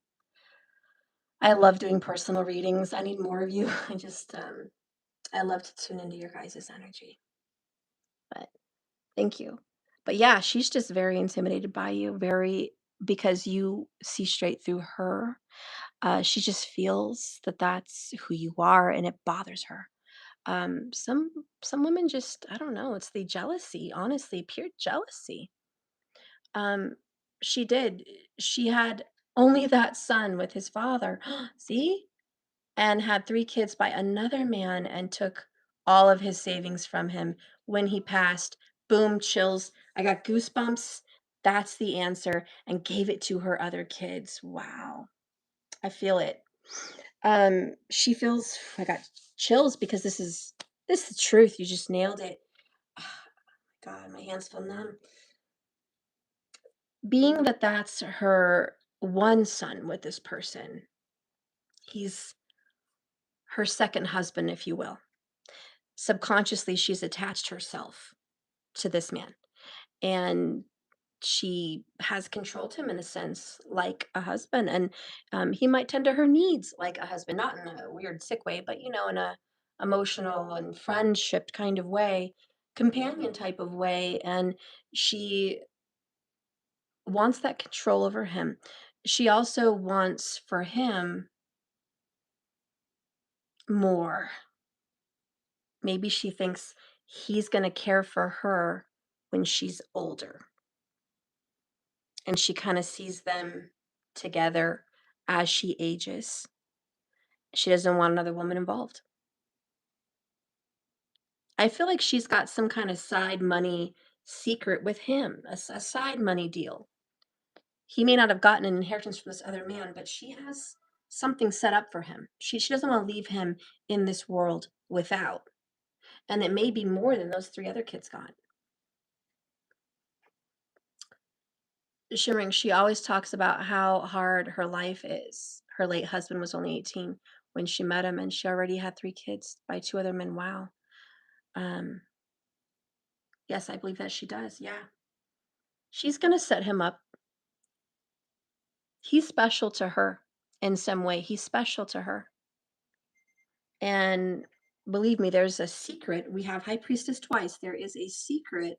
I love doing personal readings. I need more of you. I love to tune into your guys' energy. But thank you. But yeah, she's just very intimidated by you, because you see straight through her. She just feels that that's who you are, and it bothers her. Some women just, I don't know, it's the jealousy, honestly, pure jealousy. Um, she did. She had only that son with his father. See? And had 3 kids by another man and took all of his savings from him when he passed. Boom, chills. I got goosebumps. That's the answer, and gave it to her other kids. Wow. I feel it. She feels I got chills because this is the truth. You just nailed it. Ah, God, my hands feel numb. Being that that's her one son with this person, he's her second husband, if you will. Subconsciously, she's attached herself to this man, and she has controlled him in a sense like a husband, and he might tend to her needs like a husband, not in a weird sick way, but in a emotional and friendship kind of way, companion type of way, and she wants that control over him. She also wants for him more. Maybe she thinks he's going to care for her when she's older, and she kind of sees them together as she ages. She doesn't want another woman involved. I feel like she's got some kind of side money secret with him, a side money deal. He may not have gotten an inheritance from this other man, but she has something set up for him. She doesn't want to leave him in this world without. And it may be more than those 3 other kids got. Shimmering, she always talks about how hard her life is. Her late husband was only 18 when she met him, and she already had 3 kids by 2 other men. Wow. Um, yes, I believe that she does. Yeah. She's gonna set him up. He's special to her in some way. He's special to her. And believe me, there's a secret. We have High Priestess twice. There is a secret,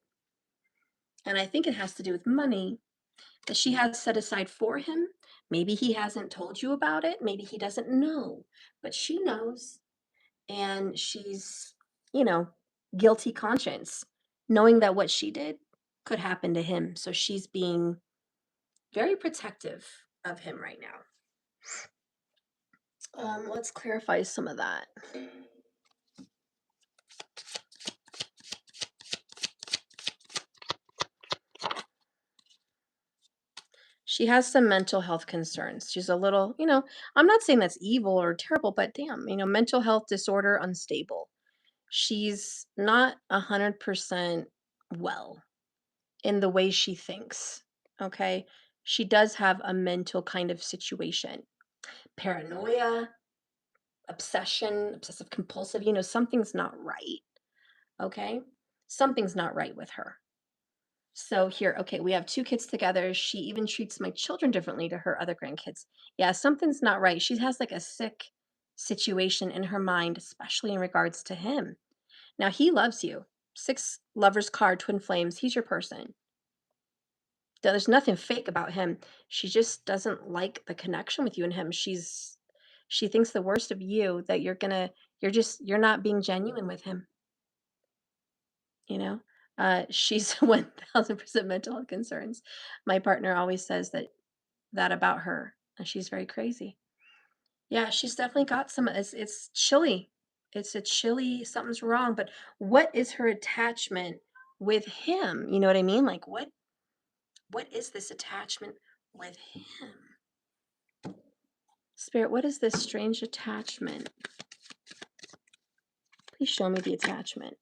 and I think it has to do with money that she has set aside for him. Maybe he hasn't told you about it. Maybe he doesn't know, but she knows. And she's, you know, guilty conscience, knowing that what she did could happen to him. So she's being very protective of him right now. Let's clarify some of that. She has some mental health concerns. She's a little, I'm not saying that's evil or terrible, but damn, mental health disorder, unstable. She's not 100% well in the way she thinks. Okay. She does have a mental kind of situation. Paranoia, obsession, obsessive compulsive, something's not right. Okay. Something's not right with her. So here, okay, we have 2 kids together. She even treats my children differently to her other grandkids. Yeah, something's not right. She has like a sick situation in her mind, especially in regards to him. Now he loves you. 6 lovers card, twin flames. He's your person. There's nothing fake about him. She just doesn't like the connection with you and him. She thinks the worst of you, that you're not being genuine with him, you know? She's 1000% mental health concerns. My partner always says that about her, and she's very crazy. Yeah, she's definitely got some. It's chilly. It's a chilly. Something's wrong. But what is her attachment with him? You know what I mean? Like what is this attachment with him? Spirit, what is this strange attachment? Please show me the attachment.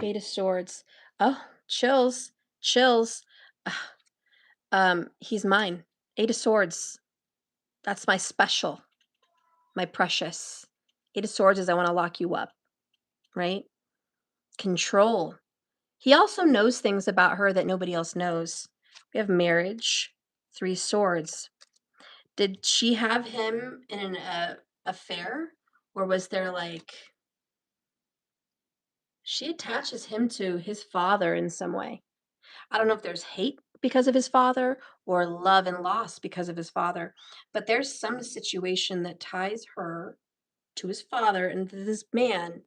Eight of Swords. Oh, chills, chills. He's mine. Eight of Swords. That's my special, my precious. Eight of Swords is I want to lock you up, right? Control. He also knows things about her that nobody else knows. We have marriage, 3 swords. Did she have him in an affair, or was there like She attaches him to his father in some way. I don't know if there's hate because of his father or love and loss because of his father, but there's some situation that ties her to his father and to this man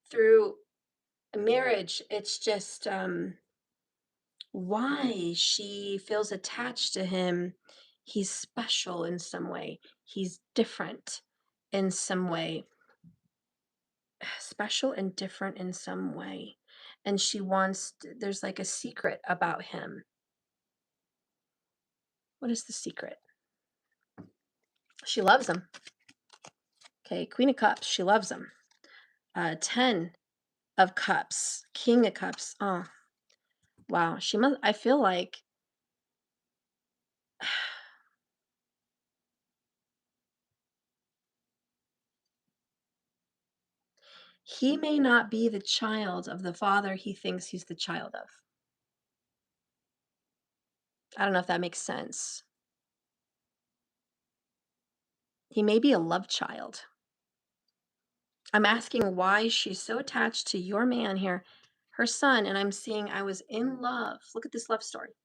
through a marriage. It's just why she feels attached to him. He's special in some way, he's different in some way, special and different in some way. And she wants, there's like a secret about him. What is the secret? She loves him. Okay, Queen of Cups, she loves him. 10 of Cups, King of Cups. Oh, wow. She must, I feel like he may not be the child of the father he thinks he's the child of. I don't know if that makes sense. He may be a love child. I'm asking why she's so attached to your man here, her son, and I'm seeing I was in love. Look at this love story.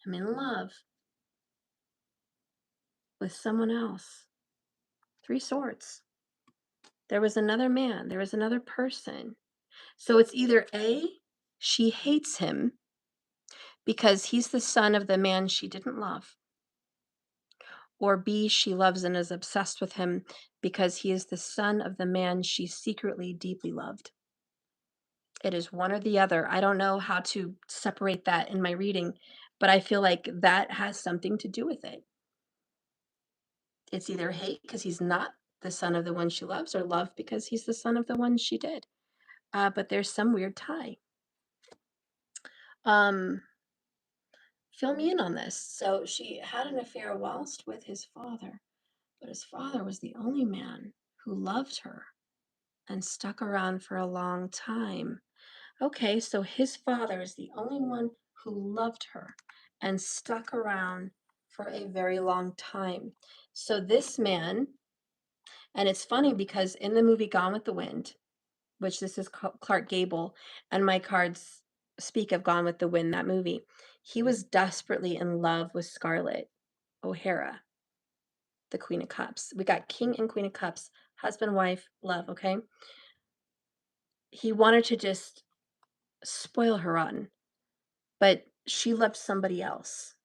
I'm in love with someone else. 3 swords. There was another man, there was another person. So it's either A, she hates him because he's the son of the man she didn't love, or B, she loves and is obsessed with him because he is the son of the man she secretly deeply loved. It is one or the other. I don't know how to separate that in my reading, but I feel like that has something to do with it. It's either hate because he's not the son of the one she loves, or love because he's the son of the one she did. But there's some weird tie. Um, Fill me in on this. So she had an affair whilst with his father, but his father was the only man who loved her and stuck around for a long time. Okay, so his father is the only one who loved her and stuck around for a very long time. So this man, and it's funny because in the movie Gone with the Wind, which this is Clark Gable, and my cards speak of Gone with the Wind, that movie, he was desperately in love with Scarlett O'Hara, the Queen of Cups. We got King and Queen of Cups, husband, wife, love, okay? He wanted to just spoil her rotten, but she loved somebody else.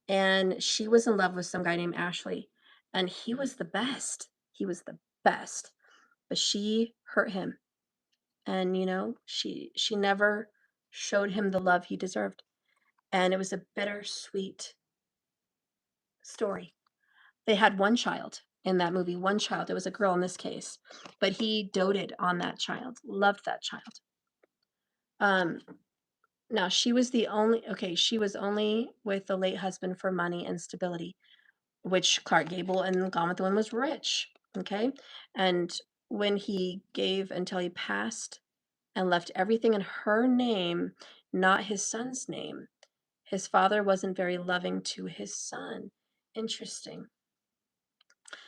And she was in love with some guy named Ashley, and he was the best. He was the best. But she hurt him. And she never showed him the love he deserved. And it was a bittersweet story. They had one child in that movie, one child. It was a girl in this case, but he doted on that child, loved that child. Um, Now she was the only, okay, she was only with the late husband for money and stability, which Clark Gable in Gone with the Wind was rich. Okay. And when he gave until he passed and left everything in her name, not his son's name, his father wasn't very loving to his son. Interesting.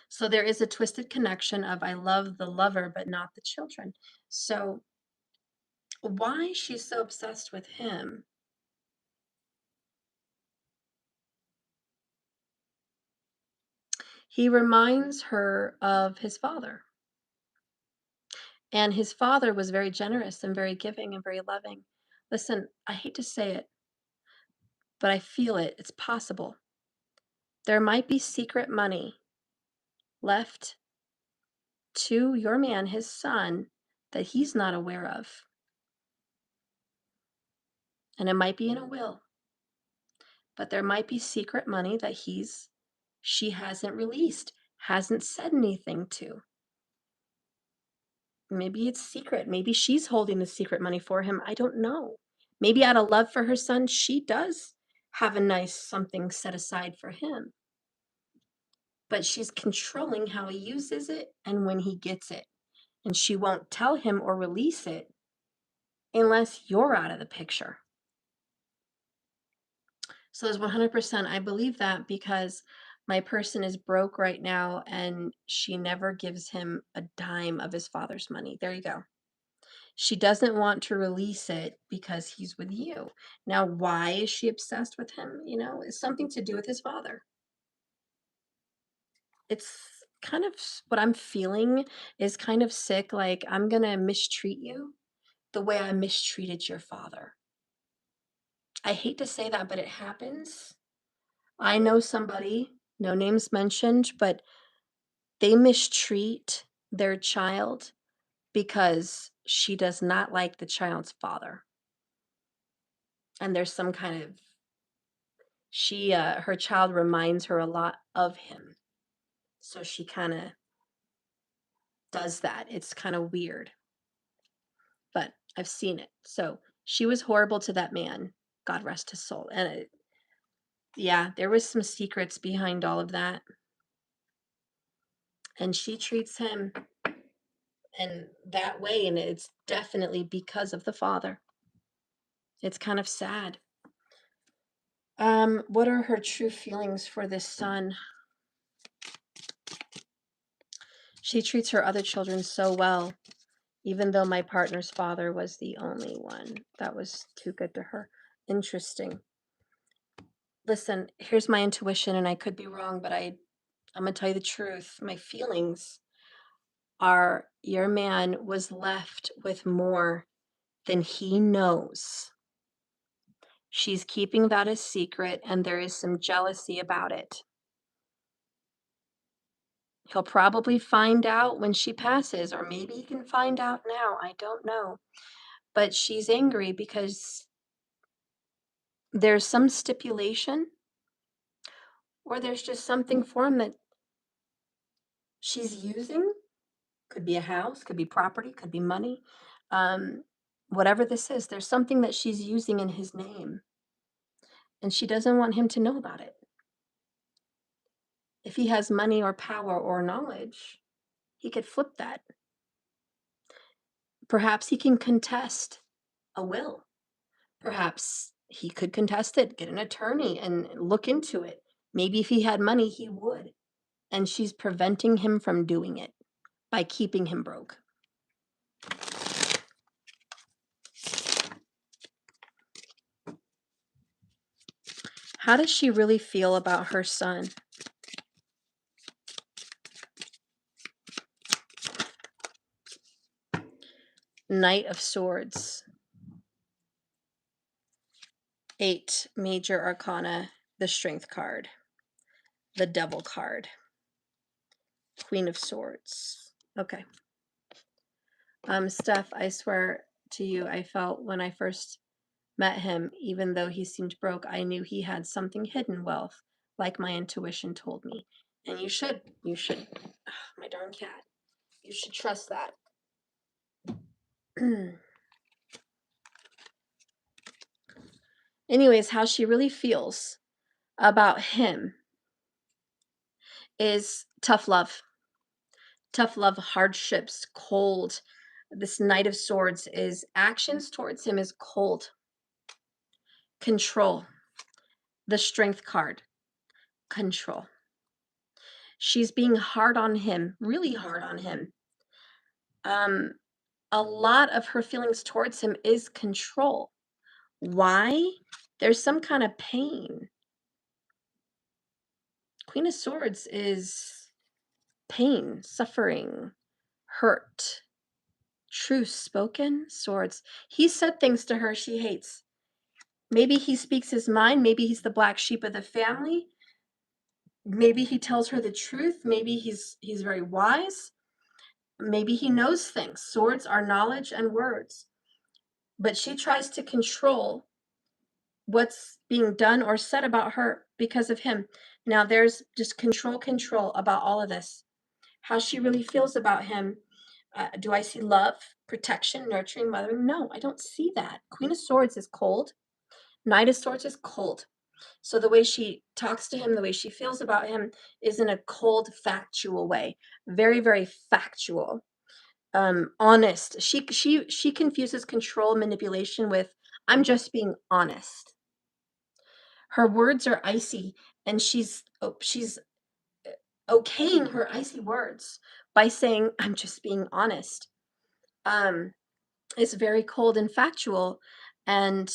So there is a twisted connection of I love the lover, but not the children. So why she's so obsessed with him? He reminds her of his father. And his father was very generous and very giving and very loving. Listen, I hate to say it, but I feel it. It's possible. There might be secret money left to your man, his son, that he's not aware of. And it might be in a will, but there might be secret money that she hasn't released, hasn't said anything to. Maybe it's secret. Maybe she's holding the secret money for him. I don't know. Maybe out of love for her son, she does have a nice something set aside for him. But she's controlling how he uses it and when he gets it. And she won't tell him or release it unless you're out of the picture. So there's 100%. I believe that because my person is broke right now and she never gives him a dime of his father's money. There you go. She doesn't want to release it because he's with you. Now, why is she obsessed with him? It's something to do with his father. It's kind of what I'm feeling is kind of sick. Like, I'm going to mistreat you the way I mistreated your father. I hate to say that, but it happens. I know somebody, no names mentioned, but they mistreat their child because she does not like the child's father. And there's some kind of her child reminds her a lot of him. So she kind of does that. It's kind of weird, but I've seen it. So she was horrible to that man. God rest his soul. And yeah, there was some secrets behind all of that. And she treats him in that way, and it's definitely because of the father. It's kind of sad. What are her true feelings for this son? She treats her other children so well, even though my partner's father was the only one that was too good to her. Interesting. Listen, here's my intuition, and I could be wrong, but I'm gonna tell you the truth. My feelings are your man was left with more than he knows. She's keeping that a secret, and there is some jealousy about it. He'll probably find out when she passes, or maybe he can find out now. I don't know. But she's angry because there's some stipulation, or there's just something for him that she's using. Could be a house, could be property, could be money. Um, Whatever this is, there's something that she's using in his name, and she doesn't want him to know about it. If he has money or power or knowledge, he could flip that. Perhaps he can contest a will. Perhaps he could contest it, get an attorney, and look into it. Maybe if he had money, he would. And she's preventing him from doing it by keeping him broke. How does she really feel about her son? Knight of Swords. 8 major arcana, the Strength card, the Devil card, Queen of Swords. Okay. Steph, I swear to you, I felt when I first met him, even though he seemed broke, I knew he had something hidden wealth, like my intuition told me. And you should, my darn cat, you should trust that. Anyways, how she really feels about him is tough love. Tough love, hardships, cold. This Knight of Swords is actions towards him is cold. Control. The Strength card. Control. She's being hard on him, really hard on him. A lot of her feelings towards him is control. Why? There's some kind of pain. Queen of Swords is pain, suffering, hurt. Truth spoken, swords. He said things to her she hates. Maybe he speaks his mind. Maybe he's the black sheep of the family. Maybe he tells her the truth. Maybe he's very wise. Maybe he knows things. Swords are knowledge and words. But she tries to control what's being done or said about her because of him. Now there's just control about all of this. How she really feels about him. Do I see love, protection, nurturing, mothering? No, I don't see that. Queen of Swords is cold. Knight of Swords is cold. So the way she talks to him, the way she feels about him is in a cold, factual way. Very, very factual. Honest. She confuses control manipulation with I'm just being honest. Her words are icy, and she's okaying her icy words by saying I'm just being honest. is very cold and factual. And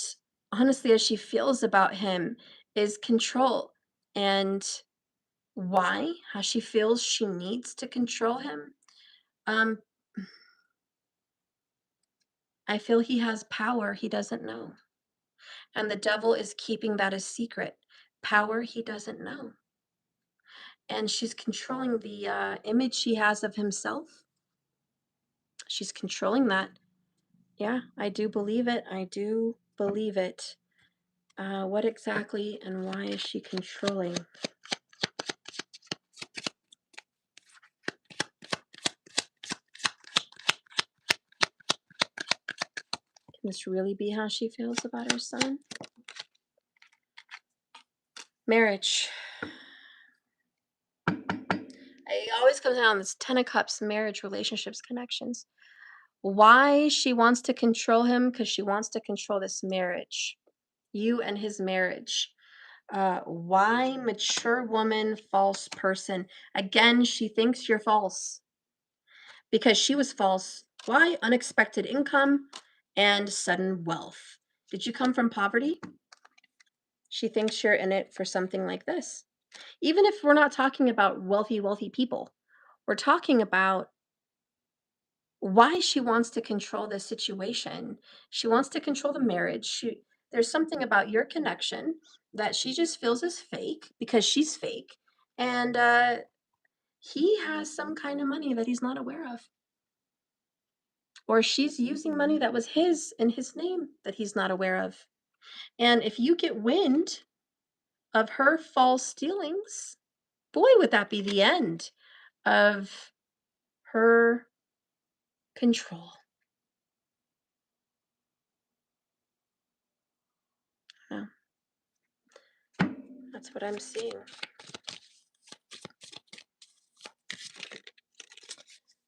honestly, as she feels about him is control. And why? How she feels she needs to control him. Um, I feel he has power he doesn't know. And the devil is keeping that a secret. Power he doesn't know. And she's controlling the image she has of himself. She's controlling that. Yeah, I do believe it. I do believe it. What exactly and why is she controlling? Can this really be how she feels about her son? Marriage. It always comes down to this Ten of Cups, marriage, relationships, connections. Why she wants to control him? Because she wants to control this marriage, you and his marriage. Why mature woman, false person? Again, she thinks you're false because she was false. Why unexpected income and sudden wealth? Did you come from poverty? She thinks you're in it for something like this. Even if we're not talking about wealthy people, we're talking about why she wants to control this situation. She wants to control the marriage. There's something about your connection that she just feels is fake because she's fake. And he has some kind of money that he's not aware of. Or she's using money that was his in his name that he's not aware of. And if you get wind of her false dealings, boy, would that be the end of her control. Yeah, that's what I'm seeing.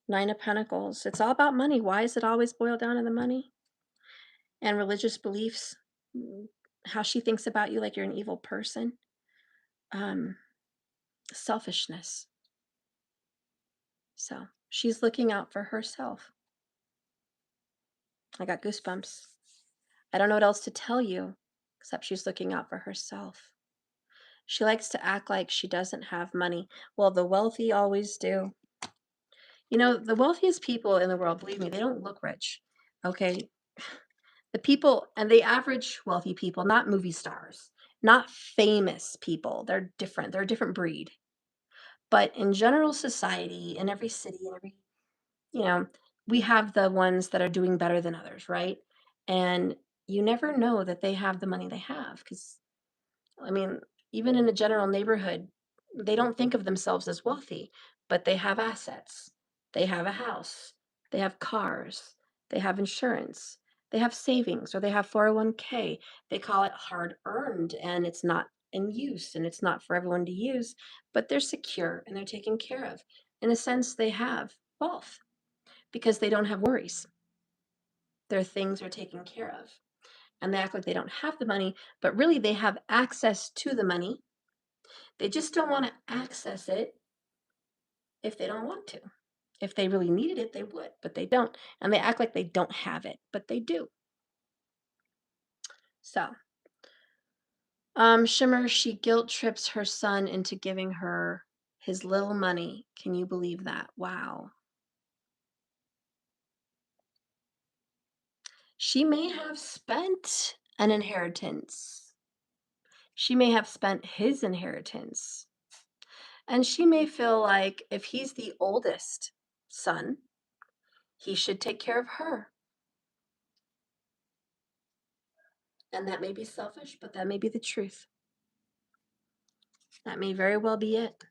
Nine of Pentacles. It's all about money. Why does it always boil down to the money? And religious beliefs. How she thinks about you like you're an evil person. Selfishness. So she's looking out for herself. I got goosebumps. I don't know what else to tell you except she's looking out for herself. She likes to act like she doesn't have money. Well, the wealthy always do. You know, the wealthiest people in the world, believe me, they don't look rich. Okay. The people and the average wealthy people, not movie stars, not famous people. They're different. They're a different breed. But in general society, in every city, in every, you know, we have the ones that are doing better than others, right? And you never know that they have the money they have because I mean, even in a general neighborhood, they don't think of themselves as wealthy, but they have assets. They have a house. They have cars. They have insurance. They have savings or they have 401k. They call it hard earned and it's not in use and it's not for everyone to use, but they're secure and they're taken care of. In a sense, they have wealth because they don't have worries. Their things are taken care of. And they act like they don't have the money, but really they have access to the money. They just don't want to access it if they don't want to. If they really needed it, they would, but they don't. And they act like they don't have it, but they do. So, Shimmer, she guilt trips her son into giving her his little money. Can you believe that? Wow. She may have spent an inheritance. She may have spent his inheritance. And she may feel like if he's the oldest son, he should take care of her. And that may be selfish, but that may be the truth. That may very well be it.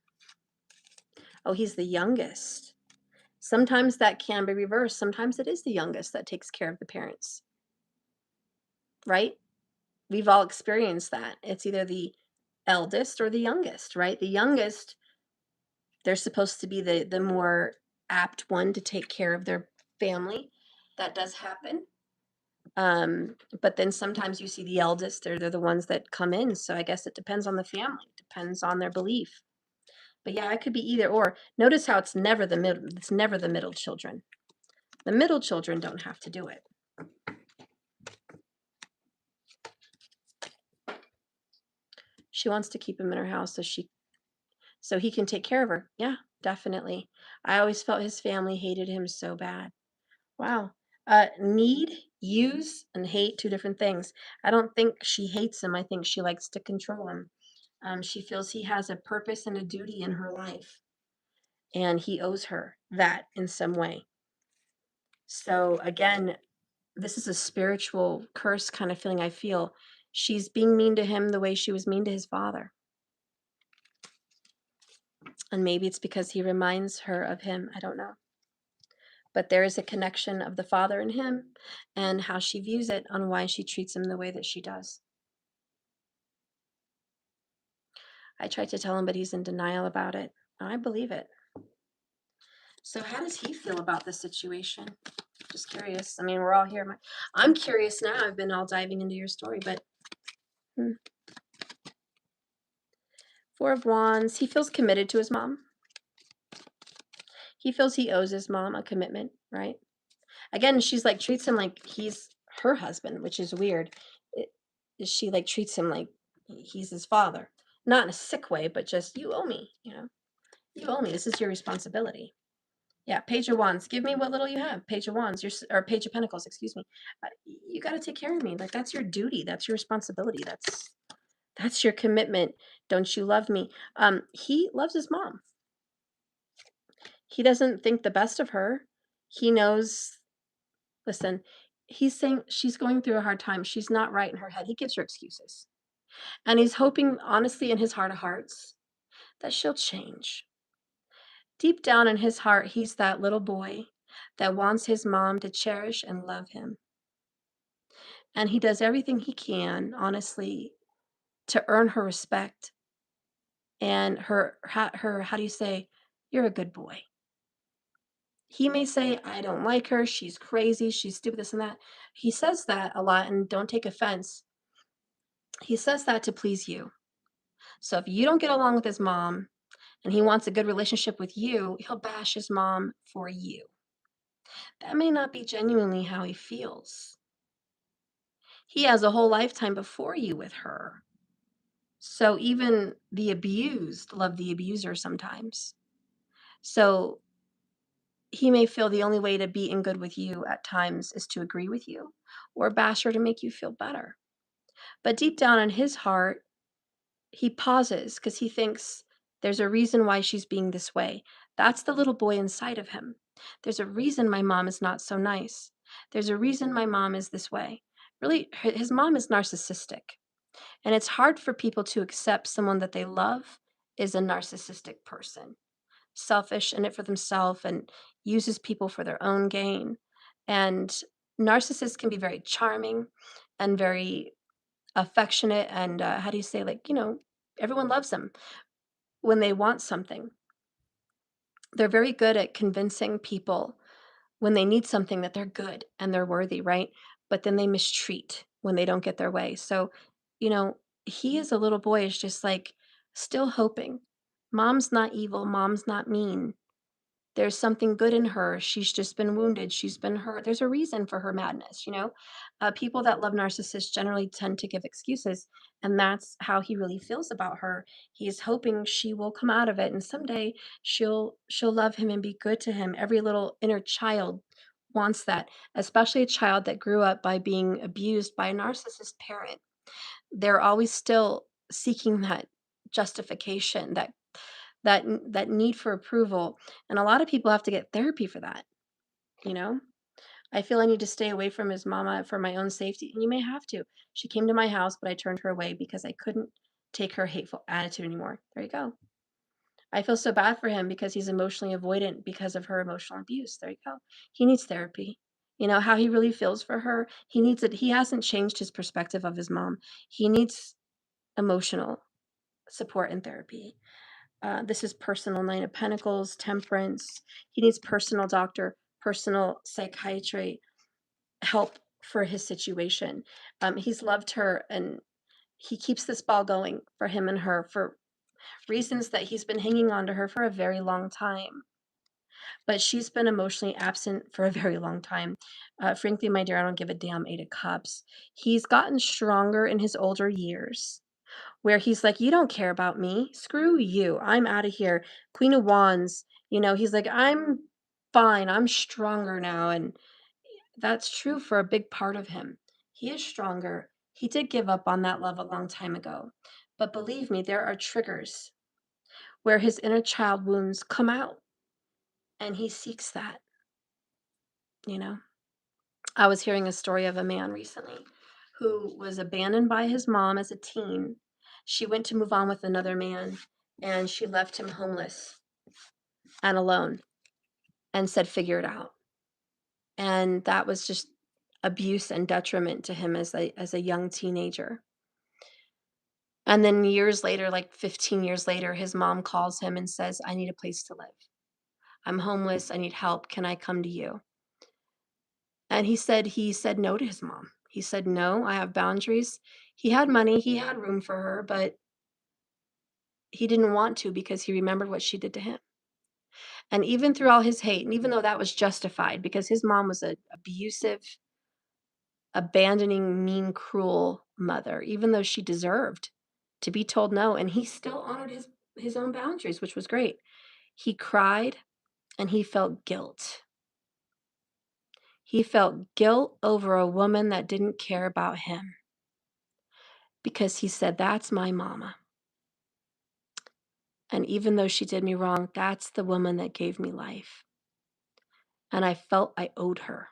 Oh, he's the youngest. Sometimes that can be reversed. Sometimes it is the youngest that takes care of the parents, right? We've all experienced that. It's either the eldest or the youngest, right? The youngest, they're supposed to be the more apt one to take care of their family. That does happen. But then sometimes you see the eldest, they're the ones that come in. So I guess it depends on the family, depends on their belief. But yeah, it could be either or. Notice how it's never the middle children. The middle children don't have to do it. She wants to keep him in her house so he can take care of her. Yeah, definitely. I always felt his family hated him so bad. Wow. Need, use, and hate, two different things. I don't think she hates him. I think she likes to control him. She feels he has a purpose and a duty in her life, and he owes her that in some way. So again, this is a spiritual curse kind of feeling I feel. She's being mean to him the way she was mean to his father. And maybe it's because he reminds her of him. I don't know. But there is a connection of the father in him and how she views it on why she treats him the way that she does. I tried to tell him, but he's in denial about it. I believe it. So, how does he feel about the situation? Just curious. I mean, we're all here. I'm curious now. I've been all diving into your story, but hmm. Four of Wands. He feels committed to his mom. He feels he owes his mom a commitment, right? Again, she's like treats him like he's her husband, which is weird. It, she like treats him like he's his father, not in a sick way, but just you owe me. You owe me. This is your responsibility. Yeah, Page of Wands. Give me what little you have. Page of Wands. Or Page of Pentacles. Excuse me. You got to take care of me. Like that's your duty. That's your responsibility. That's your commitment. Don't you love me? He loves his mom. He doesn't think the best of her. He knows. Listen, he's saying she's going through a hard time. She's not right in her head. He gives her excuses. And he's hoping, honestly, in his heart of hearts, that she'll change. Deep down in his heart, he's that little boy that wants his mom to cherish and love him. And he does everything he can, honestly, to earn her respect and how do you say, you're a good boy. He may say, I don't like her, she's crazy, she's stupid, this and that. He says that a lot, and don't take offense. He says that to please you. So if you don't get along with his mom and he wants a good relationship with you, he'll bash his mom for you. That may not be genuinely how he feels. He has a whole lifetime before you with her. So even the abused love the abuser sometimes. So he may feel the only way to be in good with you at times is to agree with you or bash her to make you feel better. But deep down in his heart, he pauses because he thinks there's a reason why she's being this way. That's the little boy inside of him. There's a reason my mom is not so nice. There's a reason my mom is this way. Really, his mom is narcissistic. And it's hard for people to accept someone that they love is a narcissistic person, selfish in it for themselves and uses people for their own gain. And narcissists can be very charming and very affectionate and how do you say, like, everyone loves them when they want something. They're very good at convincing people when they need something that they're good and they're worthy, right? But then they mistreat when they don't get their way. So, you know, he as a little boy is just like still hoping. Mom's not evil, mom's not mean. There's something good in her. She's just been wounded. She's been hurt. There's a reason for her madness. People that love narcissists generally tend to give excuses, and that's how he really feels about her. He's hoping she will come out of it, and someday she'll love him and be good to him. Every little inner child wants that, especially a child that grew up by being abused by a narcissist parent. They're always still seeking that justification, that need for approval, and a lot of people have to get therapy for that, you know? I feel I need to stay away from his mama for my own safety, and you may have to. She came to my house, but I turned her away because I couldn't take her hateful attitude anymore. There you go. I feel so bad for him because he's emotionally avoidant because of her emotional abuse. There you go. He needs therapy. You know how he really feels for her? He needs it. He hasn't changed his perspective of his mom. He needs emotional support and therapy. This is personal Nine of Pentacles, Temperance. He needs personal doctor, personal psychiatry help for his situation. He's loved her and he keeps this ball going for him and her for reasons that he's been hanging on to her for a very long time. But she's been emotionally absent for a very long time. Frankly, my dear, I don't give a damn. Eight of Cups. He's gotten stronger in his older years. where he's like, "You don't care about me. Screw you. I'm out of here." Queen of Wands, he's like, "I'm fine. I'm stronger now." And that's true for a big part of him. He is stronger. He did give up on that love a long time ago. But believe me, there are triggers where his inner child wounds come out and he seeks that, you know. I was hearing a story of a man recently who was abandoned by his mom as a teen. She went to move on with another man and she left him homeless and alone and said, "Figure it out." And that was just abuse and detriment to him as a young teenager. And then years later, like 15 years later, his mom calls him and says, "I need a place to live. I'm homeless. I need help. Can I come to you?" And he said no to his mom. He said, "No, I have boundaries." He had money, he had room for her, but he didn't want to because he remembered what she did to him. And even through all his hate, and even though that was justified because his mom was a abusive, abandoning, mean, cruel mother, even though she deserved to be told no, and he still honored his own boundaries, which was great. He cried and he felt guilt. He felt guilt over a woman that didn't care about him because he said, "That's my mama. And even though she did me wrong, that's the woman that gave me life. And I felt I owed her."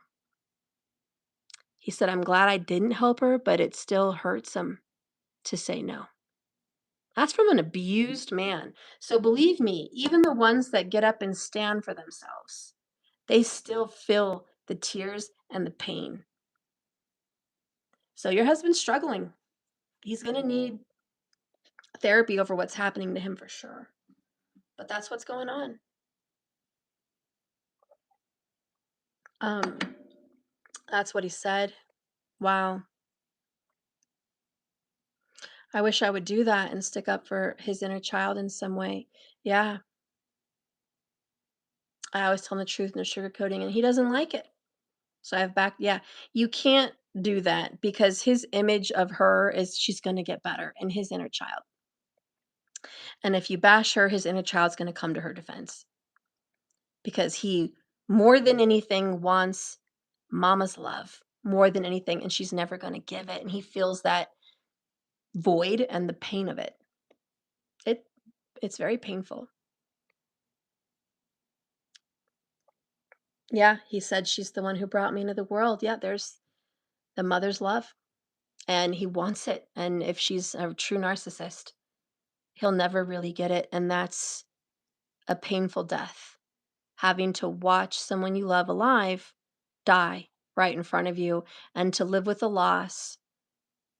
He said, "I'm glad I didn't help her, but it still hurts him to say no." That's from an abused man. So believe me, even the ones that get up and stand for themselves, they still feel the tears and the pain. So your husband's struggling. He's going to need therapy over what's happening to him for sure. But that's what's going on. Um, that's what he said. Wow. I wish I would do that and stick up for his inner child in some way. Yeah, I always tell him the truth, no sugarcoating, and he doesn't like it. So yeah, you can't do that because his image of her is she's going to get better in his inner child. And if you bash her, his inner child's going to come to her defense because he, more than anything, wants mama's love more than anything, and she's never going to give it. And he feels that void and the pain of it. It it's very painful. Yeah, he said she's the one who brought me into the world. Yeah, there's the mother's love, and he wants it. And if she's a true narcissist, he'll never really get it. And that's a painful death. Having to watch someone you love alive die right in front of you and to live with a loss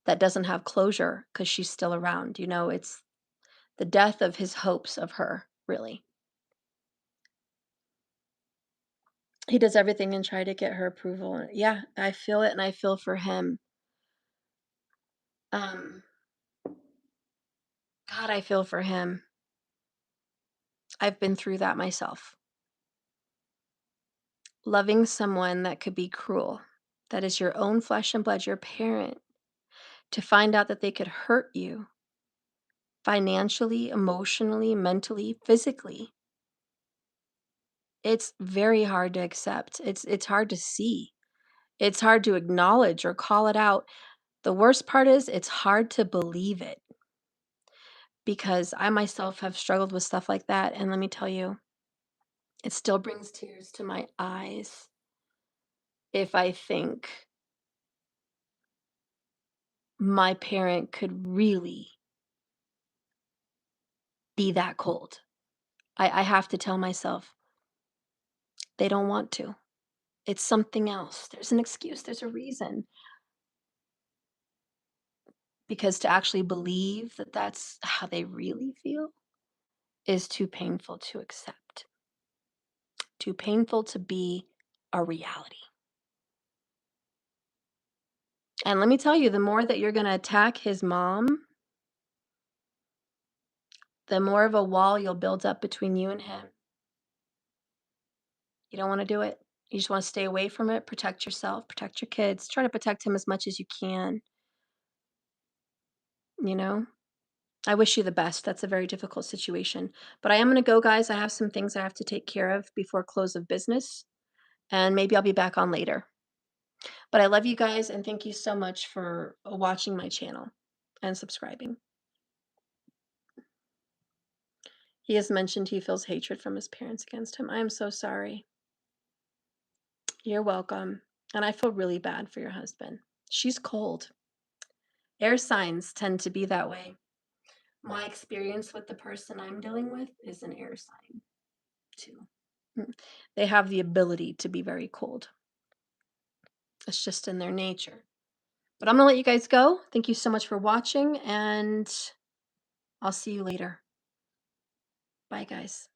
that doesn't have closure because she's still around. It's the death of his hopes of her, really. He does everything and try to get her approval. Yeah, I feel it and I feel for him. Um, God, I feel for him. I've been through that myself. Loving someone that could be cruel, that is your own flesh and blood, your parent, to find out that they could hurt you financially, emotionally, mentally, physically. It's very hard to accept. It's hard to see. It's hard to acknowledge or call it out. The worst part is it's hard to believe it because I myself have struggled with stuff like that, and let me tell you, it still brings tears to my eyes if I think my parent could really be that cold. I have to tell myself, they don't want to. It's something else. There's an excuse, there's a reason. Because to actually believe that that's how they really feel is too painful to accept, too painful to be a reality. And let me tell you, the more that you're going to attack his mom, the more of a wall you'll build up between you and him. You don't want to do it. You just want to stay away from it, protect yourself, protect your kids, try to protect him as much as you can, you know? I wish you the best. That's a very difficult situation. But I am going to go, guys. I have some things I have to take care of before close of business, and maybe I'll be back on later. But I love you guys, and thank you so much for watching my channel and subscribing. He has mentioned he feels hatred from his parents against him. I am so sorry. You're welcome. And I feel really bad for your husband. She's cold. Air signs tend to be that way. My experience with the person I'm dealing with is an air sign, too. They have the ability to be very cold. It's just in their nature. But I'm going to let you guys go. Thank you so much for watching, and I'll see you later. Bye, guys.